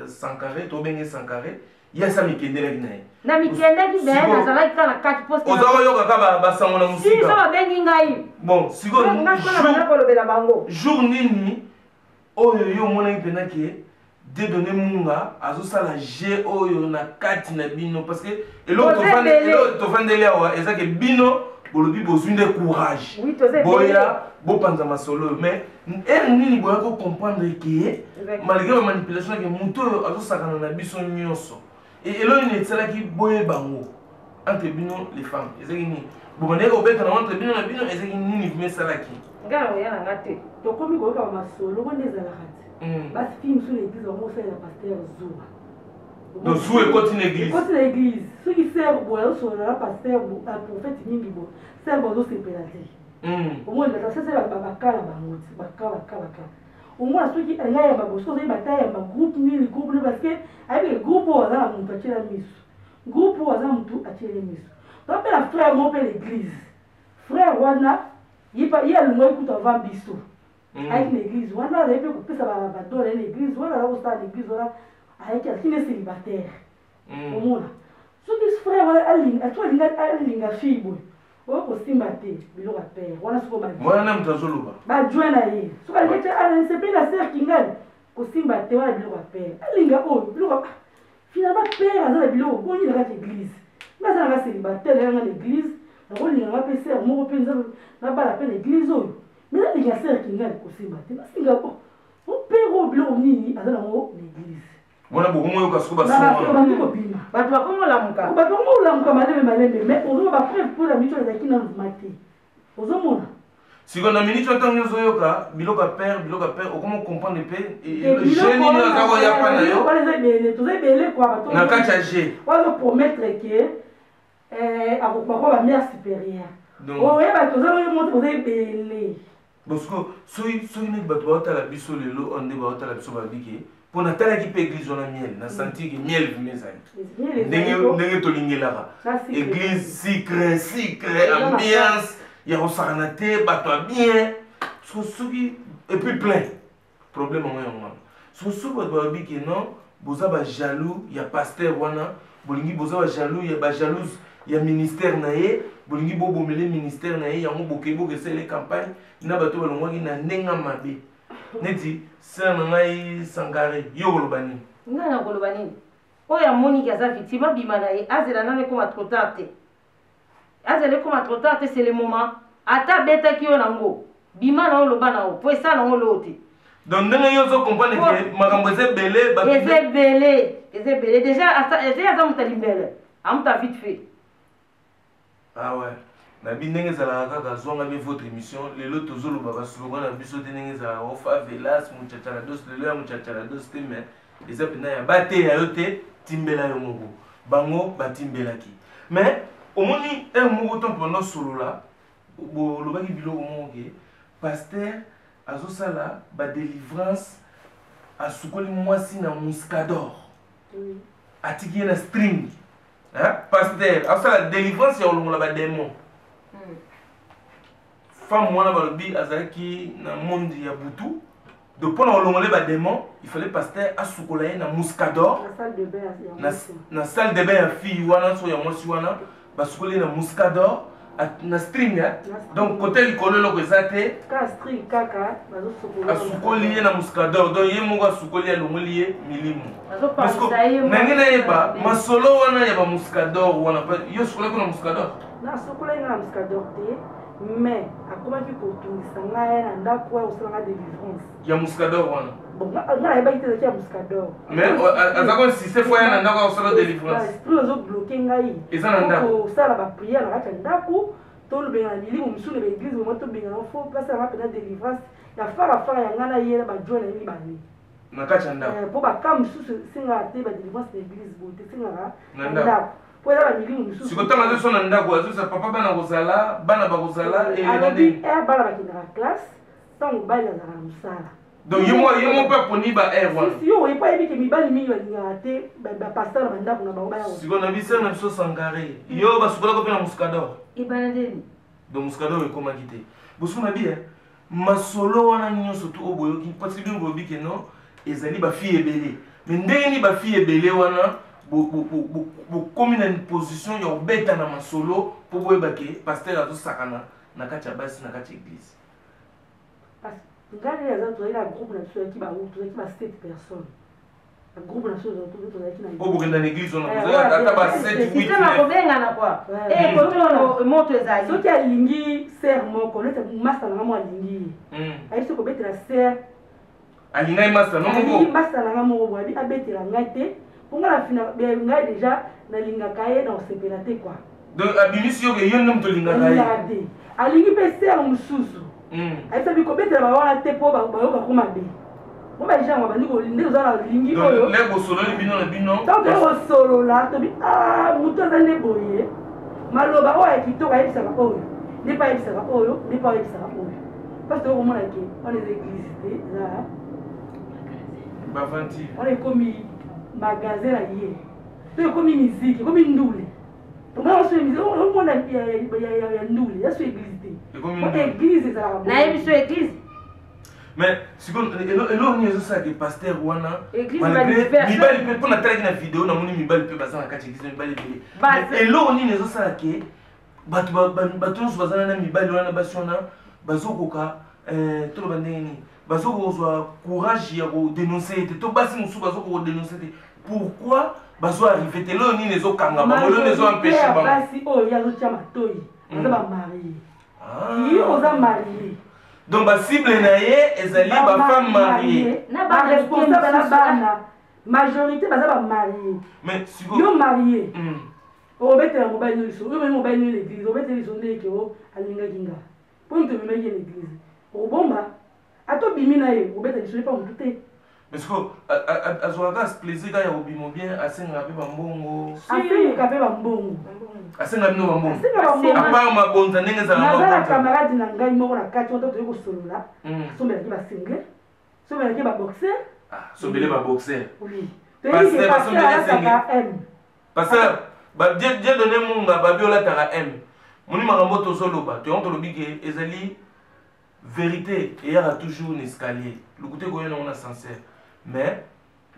Sankare tobenge Sankare ye asa mikendelaki na ye na mikendaki naye nazalaki kaka na kati poste oza koyoka kaka basango na mosika so babengi ngai bon sikoyo kolobela bango jour nini oyo yo omonaki mpena ke Dieu doni munga azosala je oyo na kati na bino parce que eloko tovandeli awa eza ke bino bolobi bozwi nde courage boya bopanza masolo mais nini boya kocomprendre ke malgré bamanipulation ke moto oyo azosakana na biso nyonso eloko nini esalaki boyeba bango entre bino les femmes ezaki nini bobandeki kobetana entre bino na bino ezaki nini vima esalaki ngai na oya na nga te tokomi koyoka bamasolo ngo nde ezalaka te basi fille mosusu na église bango osalela paster zuwa donc zu ekoti na église ekoti na église soki ser boye azosolola na paster prophète mingi boye ser bo azosepela te omoni bakala bango ti bakala au moins soki alinga ya baboso ozoyi bataille ya bagroupe nini groupe nini parce que ayebi groupe oyo aza na motu atiela miso groupe oyo aza motu atieli miso donc mpe na frère mo mpe l'église frère wana ye alongo ekuta avant biso ayeki na église wana azali mpe kopesa badole na église wana aza kosala na église wana ayeki akini célibataire omona soki frère wana alinga fille boye oyo kosimba te biloko ya pere wana soko wana moto azoloba bajoin na ye soki alingi sepeli na ser kingali kosimba te wana biloko ya pere alinga oyo biloko finalement pere aza na biloko boni na kati église nga aza nanga célibataire yanga na église nakolinganga mpe ser moko mpe nabala mpe na église oyo mais nalinga ser kingali kosimba te nasinga opere oyo biloko nini aza nango na église wana bokomoyoka soko basomabandi kobima bato bakomolamuka bato bakomolamuka malembe mais ozoba bapreuve mpo na miso ezalaki nanvuma te ozomona siko na miniti ntango nyonso oyoka biloko ya pere okoma comprendre mpe je nini aza koya mpa na yo toza ebele kwa na kati ya g wazopromettre ke bakwa bamare supérieure oyeba toza oyomote toza ebele bosiko soki neti bato baotala biso lelo onde baotala biso babike mpo natalaki mpe église wana miel nasantiki miel vime ezali ndenge tolingelaka église sucre ambiance ya kosakana te bato ya bien soki epuis plein problème yango yango wana soki bato babiki non boza bajaloux ya paster wana bolingi boza bajalouse ya ministère na ye bolingi bobomele ministère na ye yango bokei bokesele campagne na bato balongwaki na ndenge mabe neti sere na ngai Sangare yo koloba nini ngai na koloba nini oyo amoniki aza victime abima na ye azela nano ekoma trop tard te azela ekoma trop tard te c'est le moment ata abetaki yo nango bima na oloba na yo mpo esala nango loo te donc ndenge yo ozokomprendre ke makambo eza ebele eza ebele déjà ezali aza moto alimbele amoto a vite fait ouais nabi ndenge ezalaka kaka zwanga mpe votre émission lelo tozoloba baslogan na biso te ndenge ezalaka ofa velas muchachalados lelo ya muchachalados te mais eza mpena ya bateya yo te timbela yo moko bango batimbelaki mais omoni moko to mpona solola bolobaki biloko moko ke paster azosala badelivrance asukoli mwasi na muscador atiki ye na string paster azosala délivrance ya kolongola badémon femme wana balobi azalaki na monde ya butu de mpona kolongola badémon il fallait paster asukola ye na muscador na salle de bain ya fille wana so ya mwasi wana basukoli ye na muscador na string donc côté likolo eloko eza te asukoli ye na muscador donc ye moko asukoli alongoli ye milimu ndenge nayeba masolo wana ya bamuscador wana yo sukolaki na muscador nasukolaki nga na muscador te mais akomaki kotungisa ngai na ndako oyo osalanga délivrance ya muscador wana nga nayebaki te ezaki ya muscador mais aza koinsiste fo ya na ndako osala délivrance esprit ozobloke ngai eza na ndako kosala bapriere na kati ya ndako tolobenga na milimo mosusu na baeglise moma tobenga fo place yanga mpena délivrance ya farafara ya ngai na ye na bajoe na ye mibale na kati ya ndako mpo baka mosusu esengaka te badélivrance na église boye te esengaka na ndako po eza bamilimo mosusu sikotanga azoso na ndako azosa papa bana kozala bana bakozala alobi bana bakendaka classe ntango mobali azalaka na mosala donc ye mo mpe aponi ba air wana yo oye mpo ayebi ke mibali mingi balingaka te bapaster na bandako na bango baya siko na bisere na biso Sangare yo basukolaka mpe na muscador ebana ndeni donc muscador ekomaki te bosuku na bi masolo wana nyonso to oyo boyoki parce que bino boyobi ke non ezali bafille ebele mais ndenge nini bafille ebele wana bokomi na position ya kobeta na masolo mpo boyeba ke paster azosakana na kati ya basi na kati ya église ngai aza tozali na groupe na biso tozalaki ba 7 personnes na groupe na biso tozalaki na po bokenda na église wana ata ba 7 makobengana kwa moto ezali soki alingi ser moko neti master nanga mo alingi ye ayebisi kobetela ser alingai master alingi master nanga moko boye abi abetela ngai te mpo nga na fina ngai déjà nalingaka ye na kosepela te kwa donc abimisi yoke yo nde moto olingaka ye alingi mpe ser mosusu ayebi kobetela bawana te mpo bayoka komabe mo bajango bandi nde oza na lingi oyo le bosololi bino na bino donc okosolola tobi moto aza nde boye maloba oyo ya kitoko ayebisaka oyo nde mpe ayebisaka oyo nde mpe ayebisaka oyo parce que okomona ke wana eza église te eza On est comme magasin là hier. C'est comme musique, comme une doule. Comment on se dit on a une doule, il y a sur l'église. L'église c'est ça. Na église sur église. Mais si on est ça que pasteur wana mibali peut pour na télé na vidéo na moni mibali peut passer na kati église mibali peut. Et là on est ça que bato so bazana na mibali wana basiona bazokoka to bandeni bazokozwa courage ya ko dénoncer te to basi musu bazoko dénoncer te. Pourquoi bazo arriver te là on est zo kanga ba lo ne zo empêcher ba. Basi o ya zo chama toyi. On va marier. Qui on va marier. Donc la cible est ezali ba femme mariée. Na ba responsable na bana. Majorité baza ba marié. Mais si vous yo marié. O bete la mobile no so, o me mobile no l'église, o bete les sonné ke o alinga kinga. Pour te me l'église. O bomba. Ato bimina ye, o bete les sonné pas on tout. Parce que azoaka plaisir ya obimo bien asenga pe bambongo. Asenga pe bambongo. Asenga bino bambongo. Apa mabonza ndenge za mabonza. Na camarade na ngai moko na kati on to ko solola. Sombela ki ba single. Sombela ki ba boxer. Ah, sombela ba boxer. Oui. Pasteur, Dieu donné munga babiola tara M. Moni makambo to soloba, tu on to lobike ezali vérité et il y a toujours un escalier. Le côté ko yona on a sincère. Mais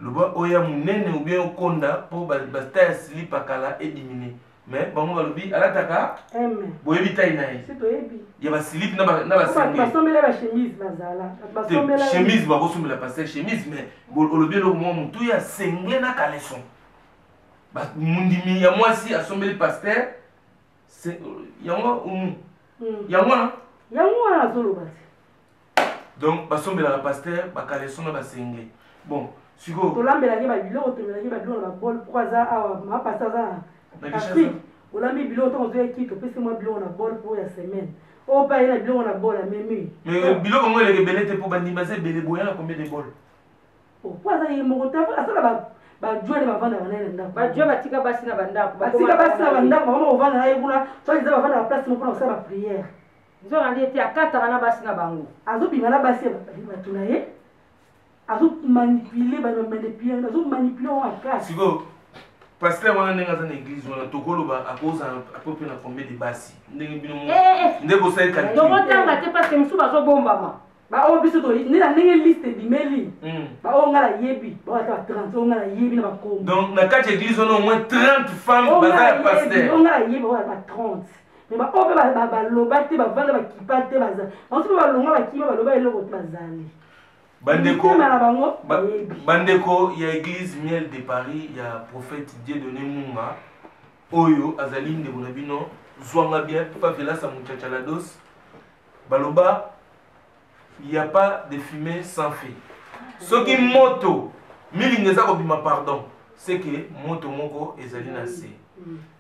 le bas oya munene ou bien okonda pour basta slip akala et diminuer. Mais bango balobi alataka M. Boyebi tainaye. C'est to yebi. Ya ba slip na ba sangle. Ba sombela ba chemise bazala. Ba sombela chemise ba sombela passer chemise mais olobi lo mo mutu ya sengle na caleçon. Ba mundimi ya mwasi asombeli pasteur c'est yango yango na yango na zolo basi. Donc ba sombela la pasteur ba caleçon na ba sengle. Bon, siko to lambela ke ba biloko to lambela ke ba biloko na bol pourquoi ça ma pasteur ça Afrique, on a mis biloko to zo équipe pese moi biloko na bol pour la semaine. O pa ina biloko na bol la même. Mais biloko mo le belete pour bandima se bele boya na combien de bol? Oh, pourquoi ça il mo konta ça ba jouer ba vanda wana ndako. Ba jouer ba tika basi na bandako. Ba tika basi na bandako, mama o vanda na kuna, so ils va vanda la place mo pour faire prière. Nzo andi eti akata na basi na bango. Azo bima na basi ba tunaye. Azo manipuler ba manipuler, azo manipuler on akata. Siko pasteur wana ndenga za église wana tokoloba akoza apopé na combien de basi. Ndenge bino mo. Ndeko sai calcul. Donc otanga te parce que musu bazo bombama. Ba o biso to ni na ndenge liste bimeli. Ba o ngala yebi, ba ta 30 o ngala yebi na ba ko. Donc na quatre église on a au moins 30 femmes baza pasteur. On ngala yebi ba 30. Mais ba o ba loba te ba vanda ba kipate baza. On se ba longa ba kima ba loba eloko bazali. Bandeko, il y a l'église Miel de Paris, il y a prophète Dieudonné Munga, Oyo, Azaline de Bonabino, Zouanga bien, Papa Vela Samouchachalados, Baloba, il n'y a pas de fumée sans feu. Ce qui moto, Milingeza Obima, pardon, c'est que moto moko ezalina se.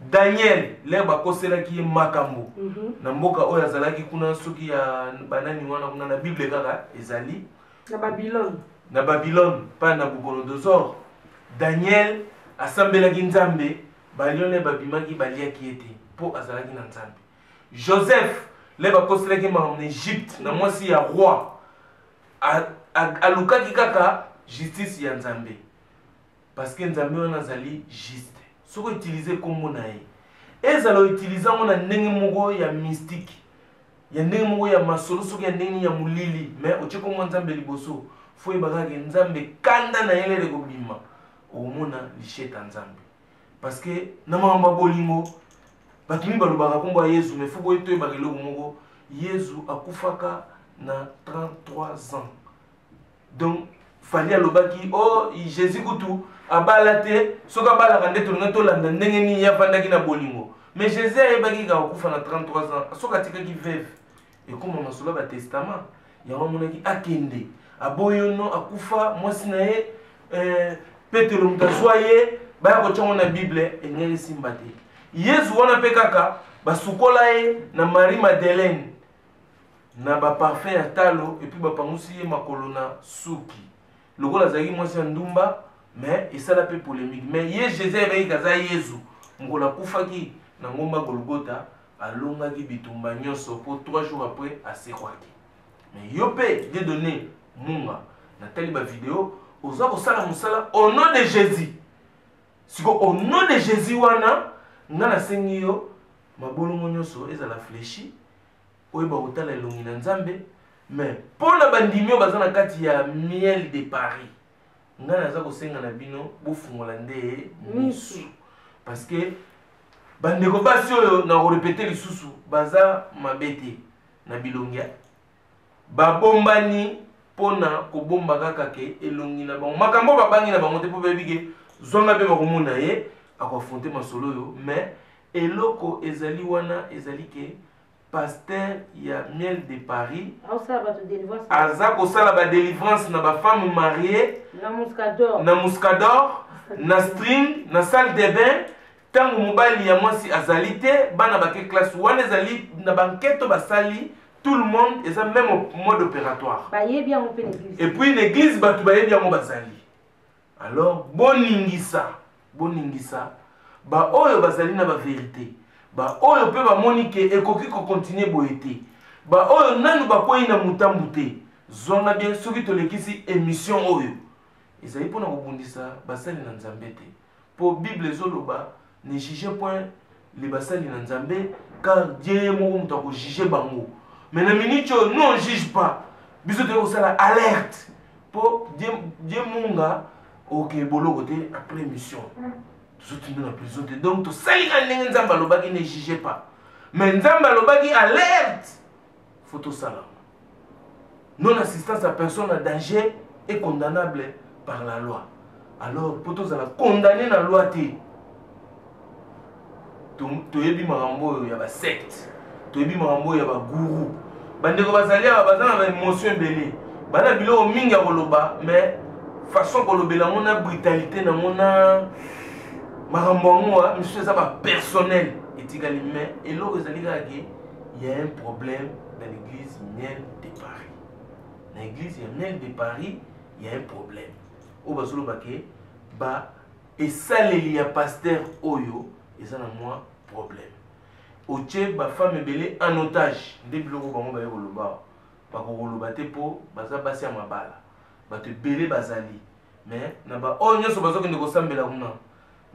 Daniel, l'herbe kosela qui est makambo. Namboka Oya Zalaki kuna soki ya banani wana kuna na Bible kaka ezali. Na Babylone. Na Babylone, pas na Nabucodonosor. Daniel asambelaki nzambe, balione babimaki baliaki ete po azalaki na nzambe. Joseph leba koselaki en Égypte na mwasi ya roi. Alukaki kaka justice ya nzambe. Parce que nzambe wana azali juste. Soko utiliser kombo na ye. Ezalo utiliser ngona ndenge moko ya mystique. Ya ndenge moko ya masolo soki ya ndenge ya mulili mais ocheko mo nzambe liboso fo ebakaki nzambe kanda na yele ko bima omona licheta nzambe parce que na mamba bolingo batumi balobaka kombo ya Yesu mais fo boye to ebakeli moko Yesu akufaka na 33 ans donc fallait alobaki oh Jésus kutu abalate soka balaka ndeto ngato landa ndenge ni ya vandaki na bolingo mais Jésus ayebaki ka akufa na 33 ans soka tikaki veuve. Et comme on a sur le testament, il y a un moment qui a kende. Aboyono akufa mwasi na ye Petro mutazoye ba ko chongo na Bible engeli simbate. Yesu wana pe kaka basukola ye na Marie Madeleine na ba parfum ya talo et puis ba pangusi ye makolo na suki. Lokola zaki mwasi ndumba mais esala pe polémique. Mais ye Jésus ebe kaza Yesu ngola kufaki na ngomba Golgotha. Alonga ki bitumba nyonso pour 3 jours après asekwaki. Mais yopé Dieudonné Munga na tali ba vidéo oza kosala mosala au nom de Jésus. Siko au nom de Jésus wana nga nasengi yo mabolongo nyonso ezala fléchi oyeba kotala elongi na Nzambe. Mais pour la bandimi oyo baza na kati ya miel de Paris nga naza kosenga na bino bofungola nde misu parce que bandeko basi oyo na korepete lisusu baza mabete na bilongia babombani pona kobomba kaka ke elongi na bango makambo babangi na bango te po bebike zonga pe bakomona ye akoafronte masolo oyo. Mais eloko ezali wana ezali ke pasteur ya miel de Paris aza kosala ba délivrance na ba femme mariée na Muscador na string na salle de bain tango mobali ya mwasi azali te bana bake classe wana ezali na banketo basali tout le monde est même au mode opératoire et puis l'église batu bayebi yango bazali. Alors boningisa ba oyo bazali na ba vérité ba oyo pe ba monike ekoki ko continuer boyete ba oyo nanu ba koyi na mutambu te zonga bien soki tolekisi émission oyo ezali pona kobundisa basali na Nzambe te po Bible ezoloba ne jugez point les basali na Nzambe car Dieu moko muto ko juger bango. Mais na minute nous on juge pas biso te ko sala alerte po Dieu munga OK bolo côté après émission soutenir la prison. Donc, tout ça, il ne jugez pas. Mais Nzamba Lobagi alerte. Photo salam. Non-assistance à personne en danger est condamnable par la loi. Alors, pour tous, la condamner la loi. Tu es marambo, il y a une secte. Tu es marambo, il y a un gourou. Bandeko bazali a bazana émotion belé. Bana bilo minga koloba, mais façon kolobela mona brutalité na mona Maramboa, monsieur, ça va personnel. Mais il y a un problème dans l'église miel de Paris. Dans l'église miel de Paris, il y a un problème. Au basolo baké, et ça il y a pasteur Oyo, et ça n'a moins problème. Au Tché, ba femme belé en otage. Dès que l'on va au loba, ba koloba te po, baza basi ma bala, ba te belé bazali. Mais na ba oh nyoso bazo que ne kosambela kuna.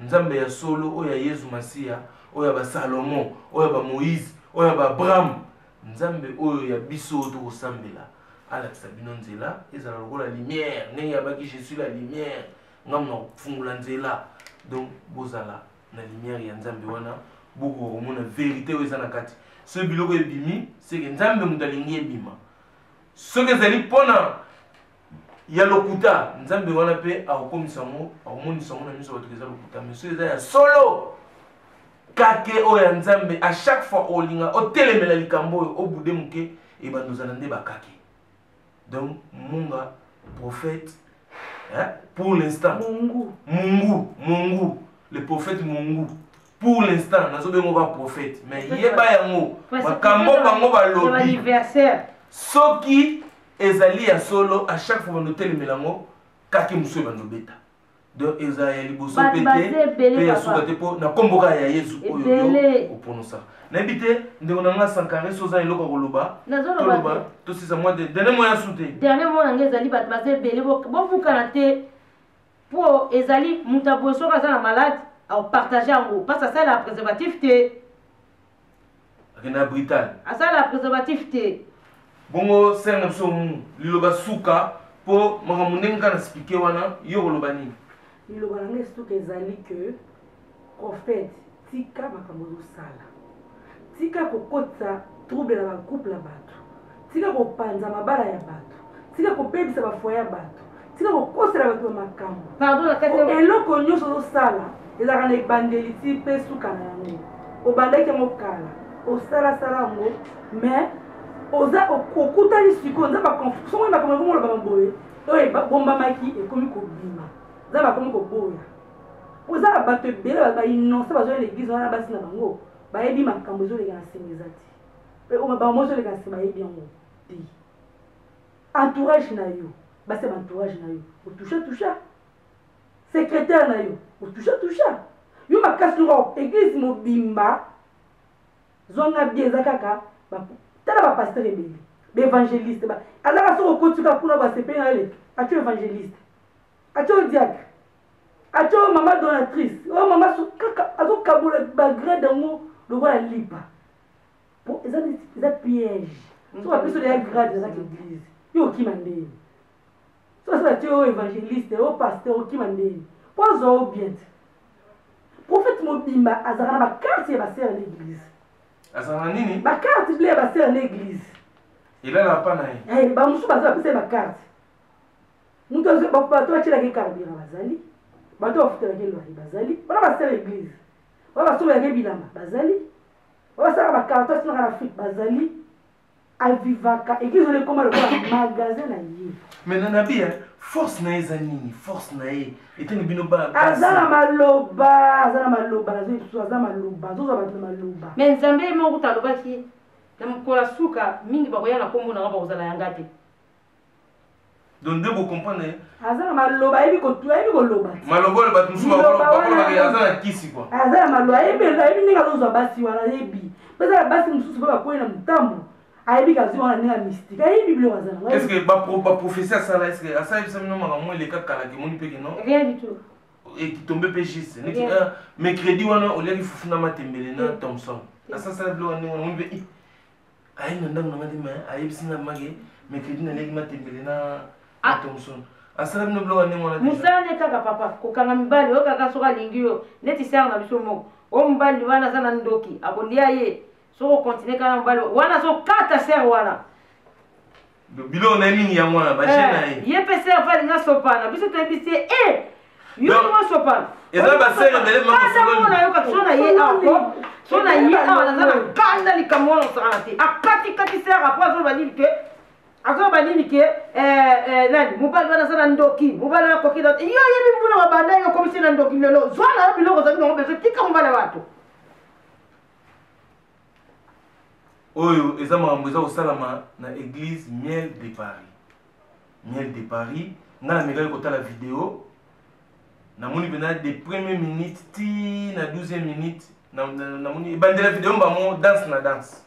Nzambe ya solo oya Yesu Masia oya ba Salomon oya ba Moïse oya ba Abraham nzambe oyo ya biso to kosambela ala sabino nzela ezala lokola lumière ndenge ya baki Jésus la lumière ngamna kufungula nzela. Donc bozala na lumière ya nzambe wana boko komona vérité oyo ezana kati so biloko ebimi c'est que nzambe mudalingi ebima so que ezali pona ya lokuta nzambe wana pe akokomisa ngo akomonisa ngo na miso bato eza lokuta mais eza ya solo kake oyo nzambe à chaque fois olinga otelemela likambo oyo obude muke ebandozana nde bakake. Donc munga prophète pour l'instant Mungu le prophète Mungu pour l'instant nazobengo ba prophète mais yeba yango makambo bango balobi soki ezali ya solo à chaque fois nous tel melango kaki muso ba nobeta donc ezali liboso pété pe ya sukate po na komboka ya Yesu oyo oponosa na bité ndeko na nga sankare soza eloko koloba toloba to sisa moi de dernier mois ya souté dernier mois nga ezali bat baze belé bo fukana te po ezali mutabo soka za na malade au partager en parce que ça la préservatif te akena brutal ça la préservatif te bongo senga so liloba suka po makamundenga na expliquer wana yo koloba nini liloba na suka ezali que prophète tika makambo sala tika kokota trouble na couple la bato tika kopanza mabala ya bato tika kopebisa ba foyer ya bato tika kokosela bato makambo pardon la kate eloko nyonso sala ezaka na ebandeli ti mpe suka na yango obandaki yango kala osalasala yango mais oza okutani sikoyo nza baconfusion oyo makambo ekongoloba maboye oyo ebombamaki ekomi kobima nza bakomi koboya oza na bato ebele bainonse bazoya l'église wana basi na bango bayebi makambo ezoleka na nsima eza te bango ezoleka na nsima bayebi yango te entourage na yo basi ya baentourage na yo otusha secrétaire na yo otusha yo makasi noko église mobimba zonga bie eza kaka tala ba pasteur ebele ba évangéliste ba alaka so okotika kuna ba sepe na ele atu évangéliste atio diacre atio maman donatrice oh maman kaka azo kabula bagrade ngo lokola lipa po eza piège so apeso ya grade eza l'église yo okima ndeni so ça atio évangéliste o pasteur okima ndeni po zo bien prophète mobimba azala na bakarte ya basere l'église azala na nini bakarte ble ya basere l'église elala pa na ye bamosusu baza bapesa ye bakarte mutu bato batielaki carburant bazali bato bafutelaki elwari bazali wana basere église wana basobolaki bilamba bazali wana basalaka bakarte asinaka na afrique bazali avivaka église ole ekoma lokola magasin na ye mais na nabi force na ye eza nini force na ye etengi bino aza na maloba aza na maloba azozwa bato na maloba mais nzambe moko talobaki na mokolo suka mingi bakoya na kombo nanga bakozala yanga te donc nde bocomprendre aza na maloba ayebi koloba maloba oyo bato mosusu bakolobaki aza na kisi kua aza na maloba ayebi ndenge azozwa basi wana ayebi mpeza na basi mosusu mpe bakoyi na motambo ayebi kazi wana ndenge ya mystique ayebi biloko aza nango est ce que baprophétie asala est ce que asala bisa bino makambo eleka kala kemoni mpe keno rien du tout ekitombe mpe juste mercredi wana oliaki fufuna matembele na Thompson asasala biloko ndenge wana moni mpe ayebi na ndako nanga te me ayebisi na make mercredi naliaki matembele na Thompson asala bino biloko ndenge wana mosala ne kaka papa kokanga mibali oyo kaka soki alingi yo neti sere na biso moko o mobali wana aza na ndoki akolia ye soko continue kaka na mobali wana azokata sere wana biloko na ye mingi yango wana baje na ye ye mpe sere mpe alinga sopana biso toyebisi ye yo mo sopana eza basere ebele makosona yoka so na ye awa so na ye awa naza na kanda likambo wana osakana te akatikati sere apo azoba nini ke azoba nini ke nani mobali wana aza na ndoki mobali wana akoki na yo yebi mbula mabanda yo komisi na ndoki lelo zwana yo biloko ozali nango bezo tika mobali wato oyo eza makambo eza kosalama na église miel de Paris nga na mekaki kotala video namoni mpena de première minute ti na 12e minute namoni ebandela video mbamo danse na danse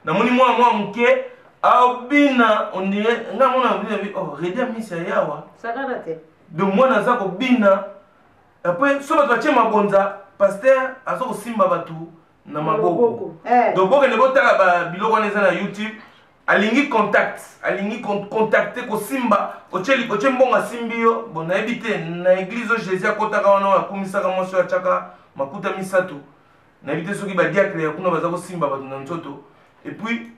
namoni mwa moke aobina ondire nga mona redi amisa yawa sakana te donc mwana aza kobina apres so bato batie mabonza paster aza kosimba bato na maboko donc bokende botala biloko wana eza na YouTube alingi contacte kosimba otie mbongo asimbi yo bon nayebi te na église oyo jésus akotaka wana oyo akumisaka mwasi oyo atiaka makuta misato nayebi te soki badiacre ya kuna baza kosimba bato na nzoto et puis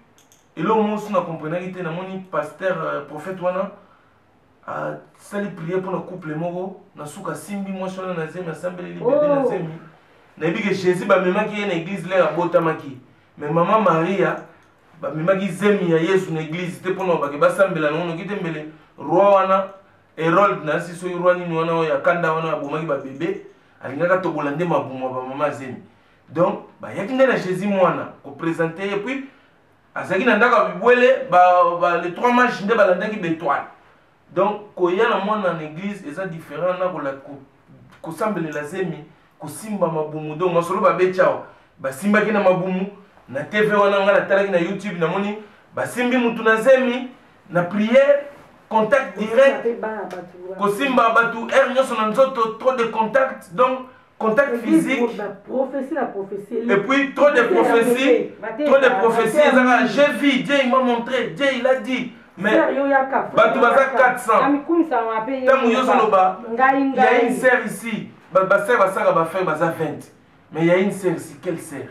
eloko mosusu na comprenaki te namoni paster prophète wana asali priere mpona couple moko na suka asimbi mwasi wana na zemi asambeleli bebe na zemi nayebi ke jésus bamemaki ye na église lere abotamaki mais mama maria bamemaki zemi ya yesu na église te mpona bake basambela nango noki te mbele roi wana Hérode nasi soki roi nini wana oyo akanda wana abomaki babebe alingaka tobola nde mabumu ya bamama zemi donc bayaki nde na jésus mwana koprésente ye puis azalaki na ndako ya bibwele les 3 match nde balandaki bétoile donc koya na mwana na église eza différent na kosambelela zemi kosimba mabumu donc masolo babeti awa basimbaki na mabumu na tv wana nga natalaki na YouTube namoni basimbi mutu na zemi na prière contact direct kosimba bato aire nyonso na nzoto trop de contact donc contact physique et puis trop de prophéties ezaka j'ai vu Dieu il m'a montré Dieu il a dit mais bato baza 400 ntango yo ozoloba il y a une sœur ici basœur basaka bafrère baza 20 mais il y a une sœur ici quelle sœur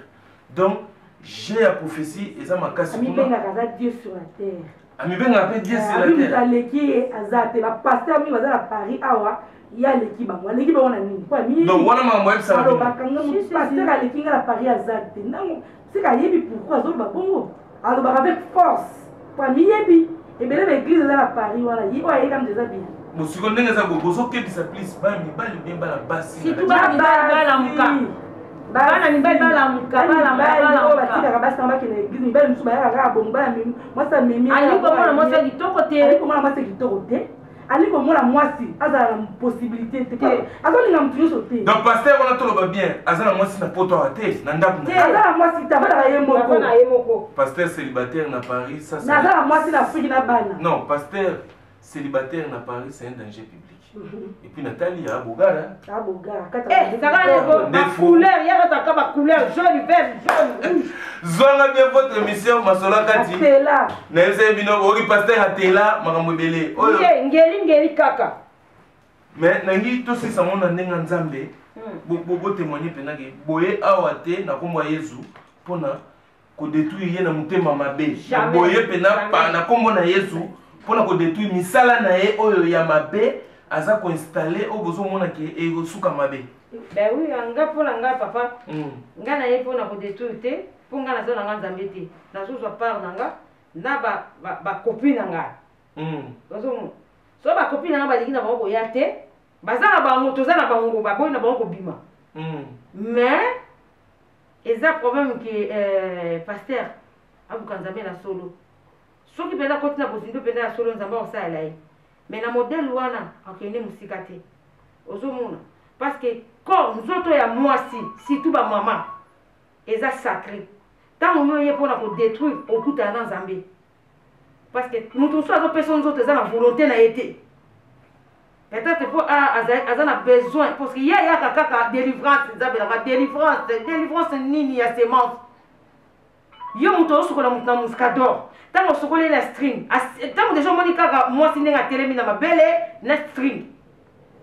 donc j'ai la prophétie eza makasi amibengaka Dieu sur la terre amibengaka mpe Dieu sur la terre aleki aza te bapasteur mingi baza na Paris awa ya aleki bango aleki bango na nini donc wana makambo yebisaka alobakanga pasteur aleki nga na Paris aza te ntango sika ayebi pourquoi azoloba bongo alobaka avec force po amiyebi ebele baeglise eza na Paris wana ye oyo ayeka mde eza bien mosiko ndenge eza bozokebisa plus bana mibali bien bana basi surtout bana mibali balamuka bana mibali balamuka batikaka basi na bakende église mibali mosusu bayaka kaka bongo bana mwasi amemi ali komona mwasi ya kitoko te ali komona mwasi ya kitoko te ali komona mwasi azala na possibilité te azolinga motu nyonso te donc paster wana toloba bien aza na mwasi na poto awa te na ndako aza na mwasi te avandaka ye moko paster célibataire na Paris ça aza na mwasi na afrique na bana non paster célibataire na Paris c'est un danger public Et puis Nathalie a Bogara. Ah Bogara. Eh, ça va les couleurs, il y a ta couleur jaune, vert, jaune, rouge. Zonga bien votre émission Masola Kati. Atela. Nese bino ori pasteur Atela makambo belé. Oye, ngeli kaka. Mais nangi to si samona ndenga nzambe. Bo témoigner penage. Boye awate na kombo Yesu pona ko détruire ye na mutema mabe. Boye pena pa na kombo na Yesu pona ko détruire misala na ye oyo ya mabe aza ko installer o bozo mona ke e suka mabe. Ben oui, anga pona nga papa. Nga na ye pona ko détruire te, po nga na zo na nga nzambe te. Na zo zo part na nga na ba copine na nga. Bozo so ba copine na nga ba lingi na ba ko ya te. Bazana ba moto zana ba ngo ba boy na ba ko bima. Mais eza problème que pasteur abukanzambe na solo. Soki penda koti na bozindo penda ya solo nzamba osala ye. Mais na modèle wana akende musika te. Ozomona parce que corps nzoto ya mwasi surtout ba maman eza sacré. Tant yo ye pona ko détruire okuta na nzambe. Parce que mutu so azo personne nzoto eza na volonté na été. Peut-être pour a besoin parce qu'il y a kaka délivrance, délivrance nini ya semence. Yo muto sokola mutu na muscador. Tant sokola la string. Tant déjà monika ka moi sinenga telemi na mabele na string.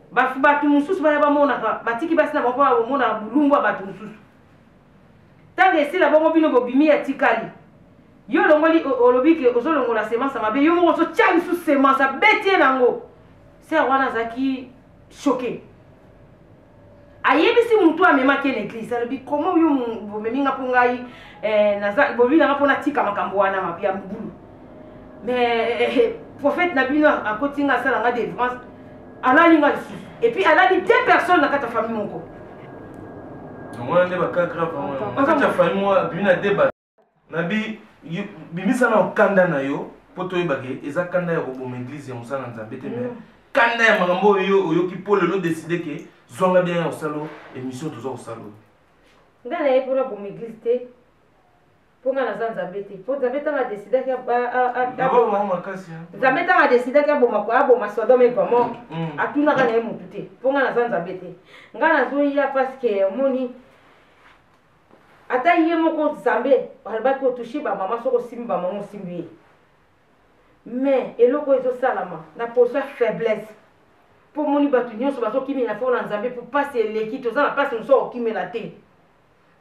Ba batu mususu ba mona ka batiki basi na ba mona bulumba batu mususu. Tant esi la bongo bino bobimi ya tikali. Yo longoli olobiki ozolongola semence mabe yo mo so tchali sous semence betie nango. C'est wana zaki choqué. Ayebisi mutu amema ke l'église, alobi comment yo bomeminga pongai naza bobi nga pona tika makambo wana mapia mbulu. Mais prophète Nabino a kotinga sala nga délivrance alalinga dessus. Et puis alali deux personnes na kata famille moko. Moi ndeba ka grave moi. Kata famille moi bina débat. Nabi bimisa na okanda na yo poto yebake eza kanda ya koboma église ya musana nzambe te mais kanda ya makambo oyo ki po lelo décider que zonga bien au salo émission toujours au salo. Ngana ye pour boma église te pour ngana nzambe te. Pour nzambe tanga décider que nzambe tanga décider que boma Sodome et Gomorrhe atuna kana ye mutu te. Pour ngana nzambe te. Ngana zo ya parce que moni ata ye moko nzambe alba ko toucher ba maman soko simbi ba maman simbi. Mais eloko ezo salama na posa faiblesse pour moni batu nyonso bazo kimi na fona nzambe pour passer l'équipe toza na place nso kimi la te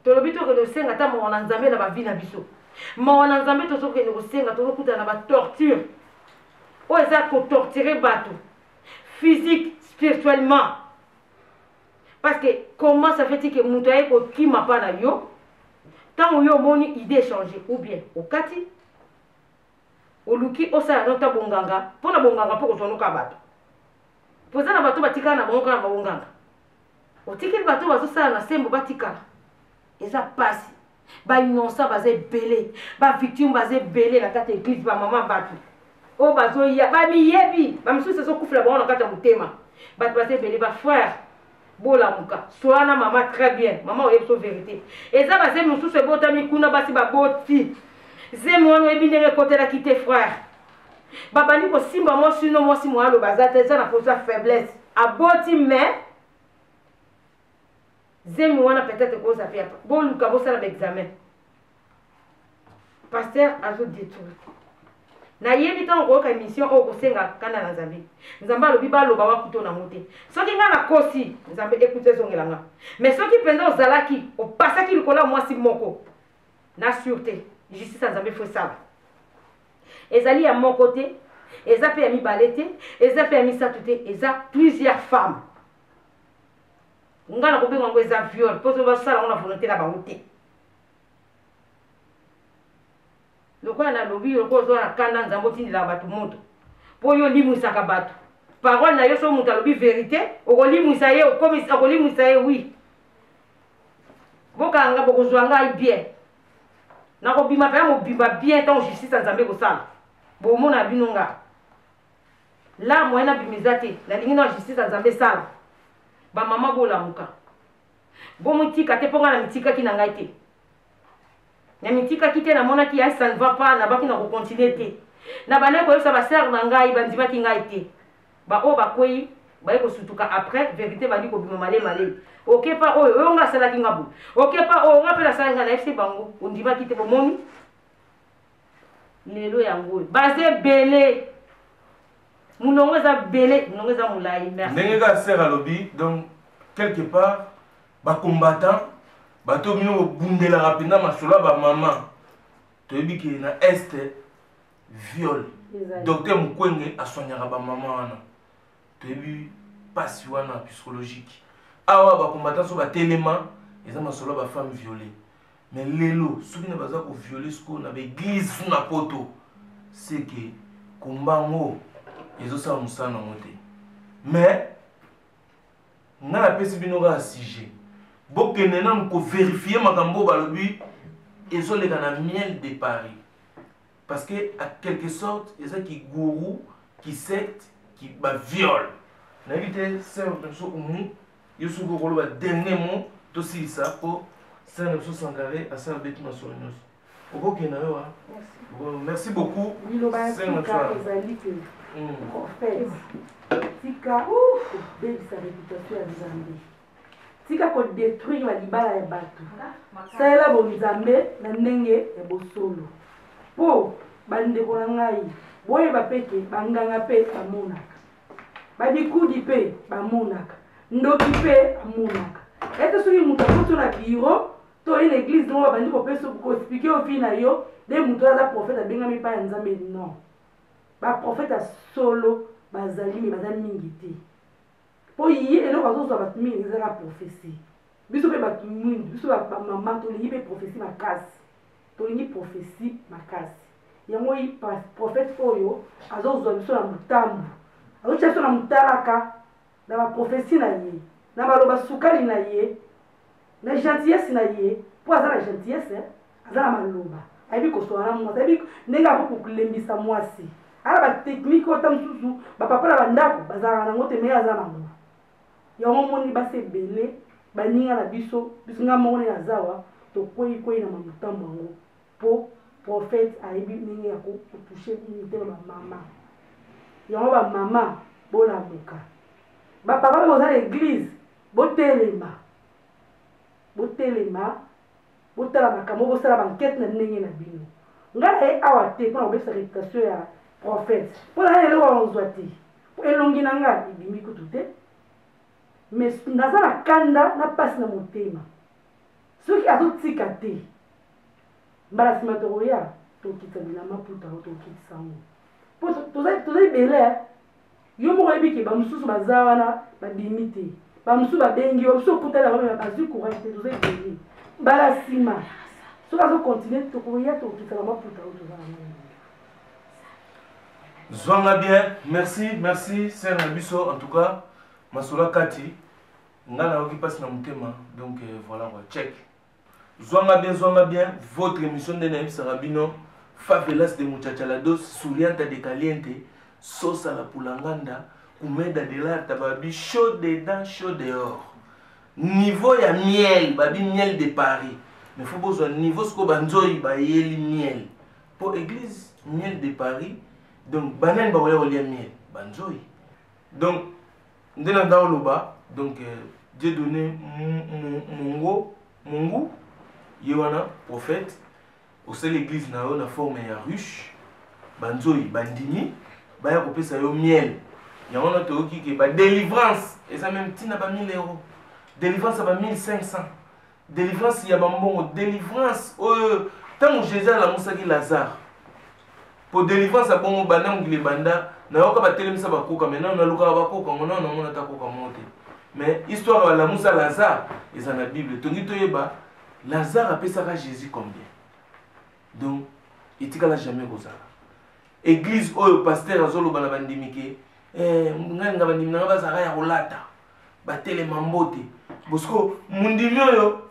to lobito que le senga ta mo na nzambe na ba vie na biso mo na nzambe to soke ne ko senga to kuta na ba torture o eza ko torturer batu physique spirituellement parce que comment ça fait que mutu aye ko kima pa na yo tant yo moni idée changer ou bien au kati oluki osala nota bonganga pona bonganga poko tonoka bato pozana bato batikana na bonga na bonganga otikeli bato bazosala na sembo batikala eza pasi ba innocent baze belé ba victime baze belé na kata église ba maman bato o bazo ya ba miyebi ba misusu so kufula ba na kata mutema bato baze belé ba frère bola muka soana maman très bien maman oyebso vérité eza baze misusu ebotami kuna basi baboti Zemi wana ebindenge côté la quitter frère. Babani ko simba moi sinon moi si moi lo bazate ça na posa faiblesse. Aboti mais Zemi wana peut-être ko ça fait. Bon luka bo ça l'examen. Pasteur azo détruit. Na yebi tan ko ka émission o ko senga kana na Nzambe. Nzamba lo biba lo ba wa kuto na moté. Soki nga na kosi Nzambe écouter zongelanga. Mais soki penda ozalaki o pasaki likola moi si moko. Na sûreté. Justice Nzambe faut ça. Ezali à mon côté, eza pe ami balete, eza pe ami satute, eza plusieurs femmes. Ngana ko benga ngo eza viol, poto ba sala on a volonté la baoute. Lokwa na lobi lokwa zo na kanda Nzambe tindi la batu moto. Po yo limu saka batu. Parole na yo so muta lobi vérité, o limu sa ye, o komi o limu sa ye oui. Boka nga boko zwanga bien. Nako bima pa mo bima bien tant justice Nzambe ko sala. Bo mona binonga. La moyena bimizate, la lingi na justice Nzambe sala. Ba mama bola muka. Bo mutika te ponga na mitika ki na ngai te. Na mitika ki te na mona ki ça ne va pas na ba ki na ko continuer te. Na bane ko yosa ba sœur na ngai bandima ki ngai te. Ba o ba kwei baye kosutuka après vérité bandi kobima malema ok pas oyo nga asalaki nga boye ok pas oyo nga mpe nasalaki nga na fc bango ondimaki te bomoni lelo yango oyo baza ebele munongo eza bele munongo eza molai merci ndenge ka ser alobi donc quelque part bacombattant bato bino kobundelaka mpenza masolo ya bamama toyebi ke na este viol docteur Mukwenge asoignaka bamama wana toyebi pasi wana psychologique awa bacombattant so batelema eza masolo ya bafemme violée mais lelo soki na baza koviole sikoyo na baeglise na poto seke kombango ezosala mosala nango te mais nga napesi bino kaka sujet bokende nanu koverifie makambo oyo balobi ezoleka na miel de Paris parce que à quelque sorte eza ki gourou ki secte ki baviole nayebi te sere biso umu yo soki okoloba dernier mot tosilisa mpo sere biso sankare asala beti masolo nyonso okokenda yo merci beaucoup ezali ke prophète tika kobebisa réputation ya nzambe tika kodétruire balibala ya bato salela bonzambe na ndenge ya bosolo mpo bandeko na ngai boyeba mpe banganga mpe bamonaka babikudi mpe bamonaka ndoki mpe amonaka ete soki moto akoto na biro to ye na église nongo babandi kopesa koexplike ofi na yo nde moto aza prophète abengami epai ya nzambe non baprophète ya solo bazali me baza mingi te mpo ye eloko azozwa bato mingi ezaka prophétie biso mpe bato mingi biso bamama tolingi mpe prophétie makasi tolingi prophétie makasi yango prophète oyo azozwa biso na motambu azotia biso na motalaka na baprophétie na ye na baloba sukali na ye na gentillesse na ye mpo aza na gentillesse aza na maloba ayebi kosola na mwasi ayebi ndenge ako kolembisa mwasi ala batechnique ota mosusu bapapa na bandako bazalaka nango te meye aza nango yango moni basi ebele baninga na biso nga moko nde nazawa tokwei na mamotambo yango mpo prophète ayebi ndenge ya kotouche mitema bamama yango bamama bolamuka bapapa mpe boza na église botelema botala makambo bosala bankete na ndenge na bino ngai na ye awa te mpona kobebisa réputation ya prophète mpona ngai eloko ozwa te elongi na ngai ebimi kutu te mais naza na kanda na mpasi na motema soki azotika te mbala nsima tokoya tokita bilamba puta o tokitisa ngo mpo toza ebele yo moko oyebiki bamosusu baza wana babimi te bamosusu babengi bamosusu okutala bango bazwi courage te toza ebele mbala nsima soki azocontinue tokoya tokita bilamba puta o toza na Zwanga bien, merci, c'est Nabiso, en tout cas, Masola Kati, Ngana Oki passe dans mon thème, donc voilà, check. Zwanga bien, votre émission de Naïm Sarabino, Favelas de Muchachalados, Soulianta de Caliente, Sauce à la Poulanganda, Oumeda de la Tababi, chaud dedans, chaud dehors. Niveau ya miel, babi miel de Paris. Mais faut besoin niveau ce qu'on banzoi, ba yeli miel. Pour église, miel de Paris. Donc, banane ba wala wala miel, banzoi. Donc, ndena dans le bas, donc Dieu donné Mungu, Yewana, prophète, au sein l'église na on a formé ya ruche, banzoi, bandini, ba ya kopesa yo miel. Ya on a to ki ke ba délivrance, et ça même tina ba 1000 €. Délivrance ba 1500. Délivrance ya ba mbongo, délivrance tant Jésus la musaki Lazare. Pour délivrance à bon banam ngile banda na yoka ba telemisa ba koka maintenant na luka ba koka ngona na ngona ta koka monte mais histoire ya la Musa Lazare ils en la Bible tongi toyeba Lazare a pesa ka Jésus combien donc itika la jamais kozala église oyo pasteur azolo bana bandimike nganga bandimina ba zaka ya kolata ba telema mbote bosko mundimi oyo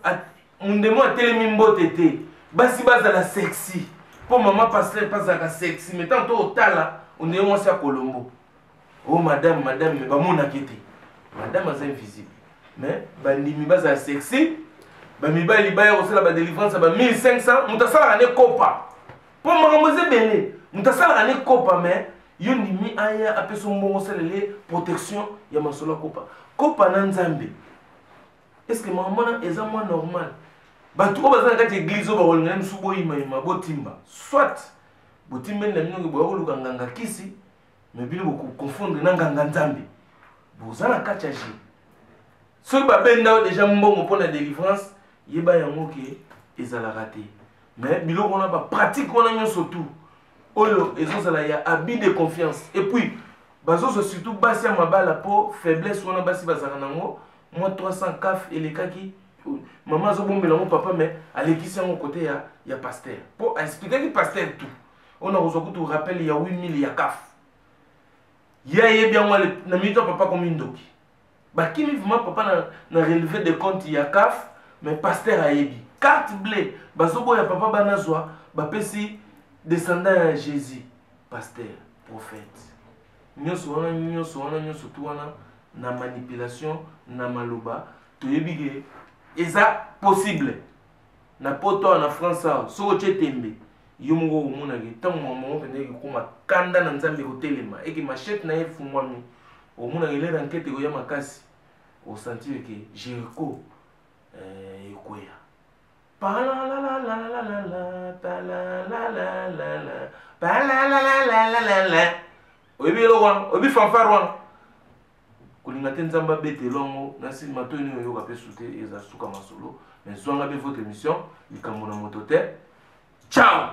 mundemo atelemi mbote te basi bazala sexy. Pour maman pasteur pas à sexy mais tant au tala on est moi à Colombo. Oh madame mais ba mon akete. Madame est invisible. Mais bandimi baza sexy. Ba mi ba libaya aussi la délivrance ba 1500 mutasala ne kopa. Pour maman belé. Mutasala ne kopa mais yo ndimi aya apeso mbongo salele protection ya masolo kopa na nzambe. Est-ce que maman eza moins normal? Bato oyo baza na kati église oyo bakolinga misu boyima botimba soit botimba na mingi boyokoluka nganga kisi mais bino bokonfondre na nganga nzambe boza na kati ya jeu soki babenda oyo déjà mbongo mpona délivrance yeba yango ke ezalaka te mais biloko wana bapratique wana nyonso tout oyo ezozala ya abus de confiance et puis bazozo surtout basi ya mabala po faiblesse wana basi bazalaka nango moi 300 caf elekaki maman azobombela mon papa mais alekisi yango côté ya pasteur po expliquer que pasteur tout on a reçu tout rappel il y a 8000 ya caf ya yebi yango na mito papa comme ndoki bakimi vraiment papa na relevé de compte ya caf mais pasteur a yebi carte bleue bazobo ya papa banazwa bapesi descendant ya Jésus pasteur prophète nyonso wana tout wana na manipulation na maloba toyebi ke eza possible na poto na France soko chetembe yo moko omona ke tango maman pende ke koma kanda na nzambe kotelema eke machette na efungwami omona ke lera nkete ko ya makasi o sentir ke Jericho ekoya oyebi eloko wana oyebi fanfare wana kolinga te nzamba bete longo na nsima to ini oyoka mpe sute eza suka masolo mais zwanga mpe votre émission likambo na moto te ciao.